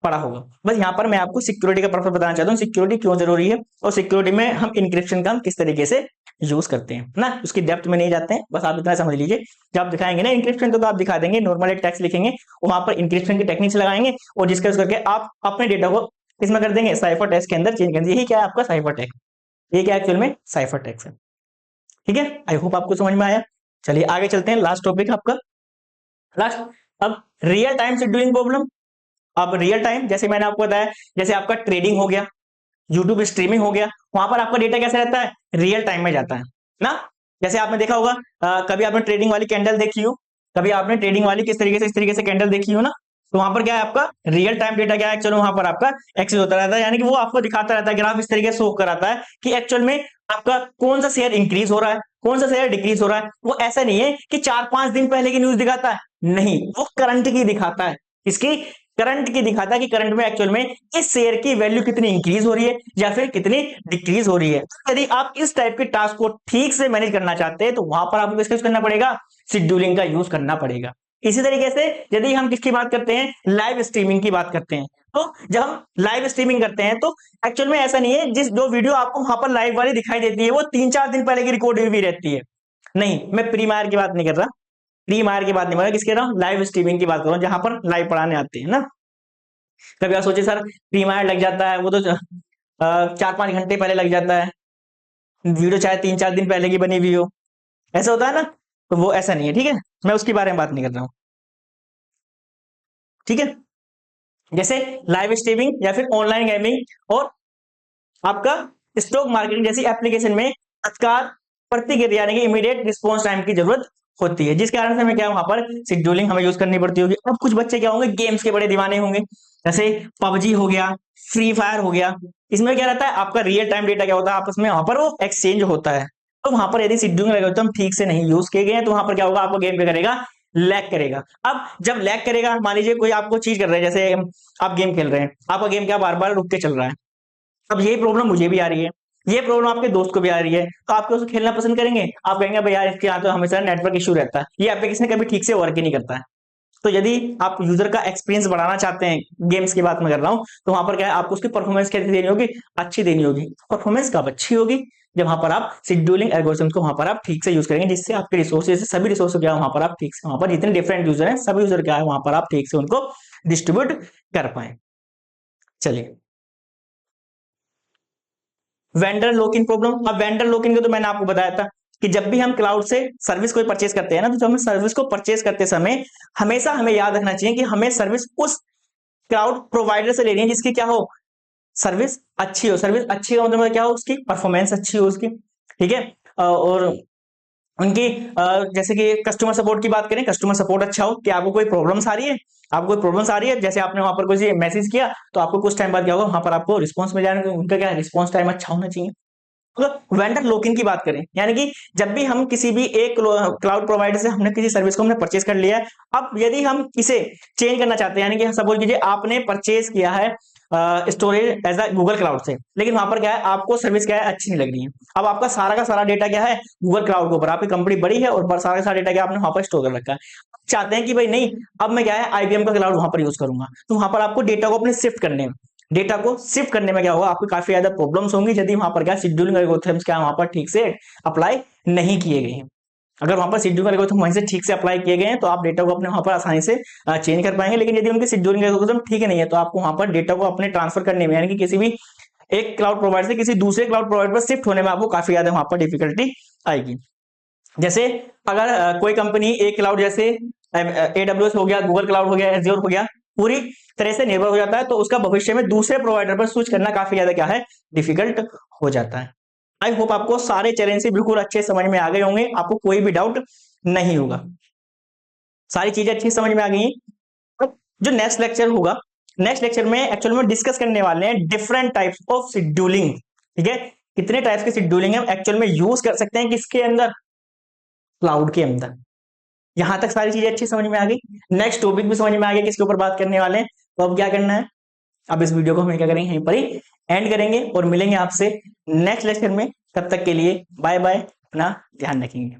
S1: पढ़ा होगा। बस यहाँ पर मैं आपको सिक्योरिटी का पर्पस बताना चाहता हूँ, सिक्योरिटी क्यों जरूरी है और सिक्योरिटी में हम इंक्रिप्शन का हम किस तरीके से यूज करते हैं ना, उसकी डेप्थ में नहीं जाते हैं, बस आप इतना समझ लीजिए। जब आप दिखाएंगे ना इंक्रिप्शन तो आप दिखा देंगे नॉर्मल एक टेक्स्ट लिखेंगे वहां पर इंक्रिप्शन की टेक्निक्स लगाएंगे और जिसका यूज करके आप अपने डेटा को इसमें कर देंगे साइफर टेक्स्ट के अंदर चेंज कर देंगे। यही क्या है आपका साइफर टेक्स्ट, ये क्या एक्चुअल में साइफर टेक्स्ट है। ठीक है, आई होप आपको समझ में आया। चलिए आगे चलते हैं, लास्ट टॉपिक आपका लास्ट। अब रियल टाइम शेड्यूलिंग प्रॉब्लम। अब रियल टाइम जैसे मैंने आपको बताया, जैसे आपका ट्रेडिंग हो गया, यूट्यूब स्ट्रीमिंग हो गया, वहां पर आपका डेटा कैसे रहता है रियल टाइम में जाता है ना। जैसे आपने देखा होगा कभी आपने ट्रेडिंग वाली कैंडल देखी हो, कभी आपने ट्रेडिंग वाली किस तरीके से इस तरीके से कैंडल देखी हो ना, तो वहां पर क्या है आपका रियल टाइम डेटा क्या है एक्चुअल वहां पर आपका एक्सेस होता रहता है, यानी कि वो आपको दिखाता रहता है ग्राफ इस तरीके से शो कराता है कि एक्चुअल में आपका कौन सा शेयर इंक्रीज हो रहा है कौन सा शेयर डिक्रीज हो रहा है। वो ऐसा नहीं है कि 4-5 दिन पहले की न्यूज दिखाता है, नहीं वो करंट की दिखाता है, इसकी करंट की दिखाता है कि करंट में एक्चुअल में इस शेयर की वैल्यू कितनी इंक्रीज हो रही है या फिर कितनी डिक्रीज हो रही है। तो यदि आप इस टाइप के टास्क को ठीक से मैनेज करना चाहते हैं तो वहां पर आपको इसका यूज करना पड़ेगा, शेड्यूलिंग का यूज करना पड़ेगा। इसी तरीके से यदि हम किसकी बात करते हैं लाइव स्ट्रीमिंग की बात करते हैं, तो जब हम लाइव स्ट्रीमिंग करते हैं तो एक्चुअल में ऐसा नहीं है जिस जो वीडियो आपको वहां पर लाइव वाली दिखाई देती है वो 3-4 दिन पहले की रिकॉर्ड हुई भी रहती है, नहीं मैं प्री मायर की बात नहीं कर रहा, प्री मायर की बात नहीं कर रहा, किसके रहा हूं लाइव स्ट्रीमिंग की बात कर रहा हूं जहां पर लाइव पढ़ाने आते हैं ना। कभी आप सोचे सर प्री मायर लग जाता है वो तो 4-5 घंटे पहले लग जाता है, वीडियो चाहे 3-4 दिन पहले की बनी हुई हो, ऐसा होता है ना, तो वो ऐसा नहीं है। ठीक है, मैं उसके बारे में बात नहीं कर रहा हूं। ठीक है, जैसे लाइव स्ट्रीमिंग या फिर ऑनलाइन गेमिंग और आपका स्टॉक मार्केटिंग जैसी एप्लीकेशन में तत्काल प्रतिक्रिया यानी कि इमीडिएट रिस्पॉन्स टाइम की जरूरत होती है, जिस कारण से हमें क्या वहां पर शेड्यूलिंग हमें यूज करनी पड़ती होगी। अब कुछ बच्चे क्या होंगे, गेम्स के बड़े दीवाने होंगे, जैसे पबजी हो गया, फ्री फायर हो गया। इसमें क्या रहता है, आपका रियल टाइम डेटा क्या होता है, आपस में वहां पर वो एक्सचेंज होता है। तो वहां पर यदि शेड्यूलिंग एल्गोरिथम ठीक से नहीं यूज किए गए हैं तो वहां पर क्या होगा, आपको गेम पे करेगा, लैग करेगा। अब जब लैग करेगा, मान लीजिए कोई आपको चीज कर रहा है, जैसे आप गेम खेल रहे हैं, आपका गेम क्या बार बार रुक के चल रहा है। अब यही प्रॉब्लम मुझे भी आ रही है, ये प्रॉब्लम आपके दोस्त को भी आ रही है, तो आप उसको खेलना पसंद करेंगे, आप कहेंगे भाई यार इसके यहाँ तो हमेशा नेटवर्क इशू रहता है, ये एप्लीकेशन कभी ठीक से वर्क ही नहीं करता है। तो यदि आप यूजर का एक्सपीरियंस बढ़ाना चाहते हैं, गेम्स की बात मैं कर रहा हूं, तो वहां पर क्या है, आपको उसकी परफॉर्मेंस कैसी देनी होगी, अच्छी देनी होगी। परफॉर्मेंस कब अच्छी होगी, जब वहां पर आप शेड्यूलिंग एल्गोरिथम्स को वहां पर आप ठीक से यूज करेंगे, जिससे आपके रिसोर्सेज, सभी रिसोर्स क्या है वहां पर आप ठीक से, वहां पर जितने डिफरेंट यूजर हैं सभी यूजर क्या है वहां पर आप ठीक से उनको डिस्ट्रीब्यूट कर पाए। चलिए, वेंडर लॉक इन प्रॉब्लम। अब वेंडर लॉक इन को तो मैंने आपको बताया था कि जब भी हम क्लाउड से सर्विस कोई परचेज करते हैं ना, तो जब हम सर्विस को परचेज करते समय हमेशा हमें याद रखना चाहिए कि हमें सर्विस उस क्लाउड प्रोवाइडर से लेनी है जिसकी क्या हो, सर्विस अच्छी हो। सर्विस अच्छी का मतलब क्या हो, उसकी परफॉर्मेंस अच्छी हो उसकी, ठीक है। और उनकी जैसे कि कस्टमर सपोर्ट की बात करें, कस्टमर सपोर्ट अच्छा हो, कि आपको कोई प्रॉब्लम्स आ रही है, आपको कोई प्रॉब्लम्स आ रही है, जैसे आपने वहां पर कोई मैसेज किया तो आपको कुछ टाइम बाद क्या होगा, वहां पर आपको रिस्पॉन्स मिल जाएगा, उनका क्या रिस्पॉन्स टाइम अच्छा होना चाहिए। तो वेंडर लॉक-इन की बात करें, यानी कि जब भी हम किसी भी एक क्लाउड प्रोवाइडर से हमने किसी सर्विस को हमने परचेज कर लिया है, अब यदि हम इसे चेंज करना चाहते हैं, यानी कि सपोज कीजिए आपने परचेज किया है storage as a Google cloud से, लेकिन वहां पर क्या है, आपको सर्विस क्या है अच्छी नहीं लग रही है। अब आपका सारा का सारा डेटा क्या है गूगल क्लाउड के ऊपर, आपकी कंपनी बड़ी है और सारा का सारा डेटा क्या आपने वहां पर स्टोर कर रखा है। चाहते हैं कि भाई नहीं, अब मैं क्या है आईबीएम का क्लाउड वहां पर यूज करूंगा, तो वहां पर आपको डेटा को अपने शिफ्ट करने में, डेटा को शिफ्ट करने में क्या होगा, आपको काफी ज्यादा प्रॉब्लम्स होंगी यदि वहां पर क्या शेड्यूलिंग एल्गोरिथम्स क्या वहां पर ठीक से अप्लाई नहीं किए गए हैं। अगर वहां पर शेड्यूलिंग एल्गोरिथम वहीं से ठीक से अप्लाई किए गए हैं तो आप डेटा को अपने वहां पर आसानी से चेंज कर पाएंगे, लेकिन यदि उनके शेड्यूलिंग एल्गोरिथम ठीक नहीं है तो आपको वहां पर डेटा को अपने ट्रांसफर करने में, यानी कि किसी भी एक क्लाउड प्रोवाइडर से किसी दूसरे क्लाउड प्रोवाइडर पर शिफ्ट होने में आपको काफी ज्यादा वहां पर डिफिकल्टी आएगी। जैसे अगर कोई कंपनी एक क्लाउड जैसे AWS हो गया, गूगल क्लाउड हो गया, एज़्योर हो गया, पूरी तरह से निर्भर हो जाता है, तो उसका भविष्य में दूसरे प्रोवाइडर पर स्विच करना काफी ज्यादा क्या है, डिफिकल्ट हो जाता है। आई होप आपको सारे चैलेंज से बिल्कुल अच्छे समझ में आ गए होंगे, आपको कोई भी डाउट नहीं होगा, सारी चीजें अच्छी समझ में आ गई हैं। अब जो नेक्स्ट लेक्चर होगा, नेक्स्ट लेक्चर में एक्चुअल में डिस्कस करने वाले हैं डिफरेंट टाइप्स ऑफ शेड्यूलिंग, ठीक है। कितने टाइप्स की शेड्यूलिंग हम एक्चुअल में यूज कर सकते हैं, किसके अंदर, क्लाउड के अंदर। यहां तक सारी चीजें अच्छी समझ में आ गई, नेक्स्ट टॉपिक भी समझ में आ गया किसके ऊपर बात करने वाले हैं। तो अब क्या करना है, अब इस वीडियो को हम क्या करेंगे, यहीं पर ही एंड करेंगे और मिलेंगे आपसे नेक्स्ट लेक्चर में। तब तक के लिए बाय बाय, अपना ध्यान रखेंगे।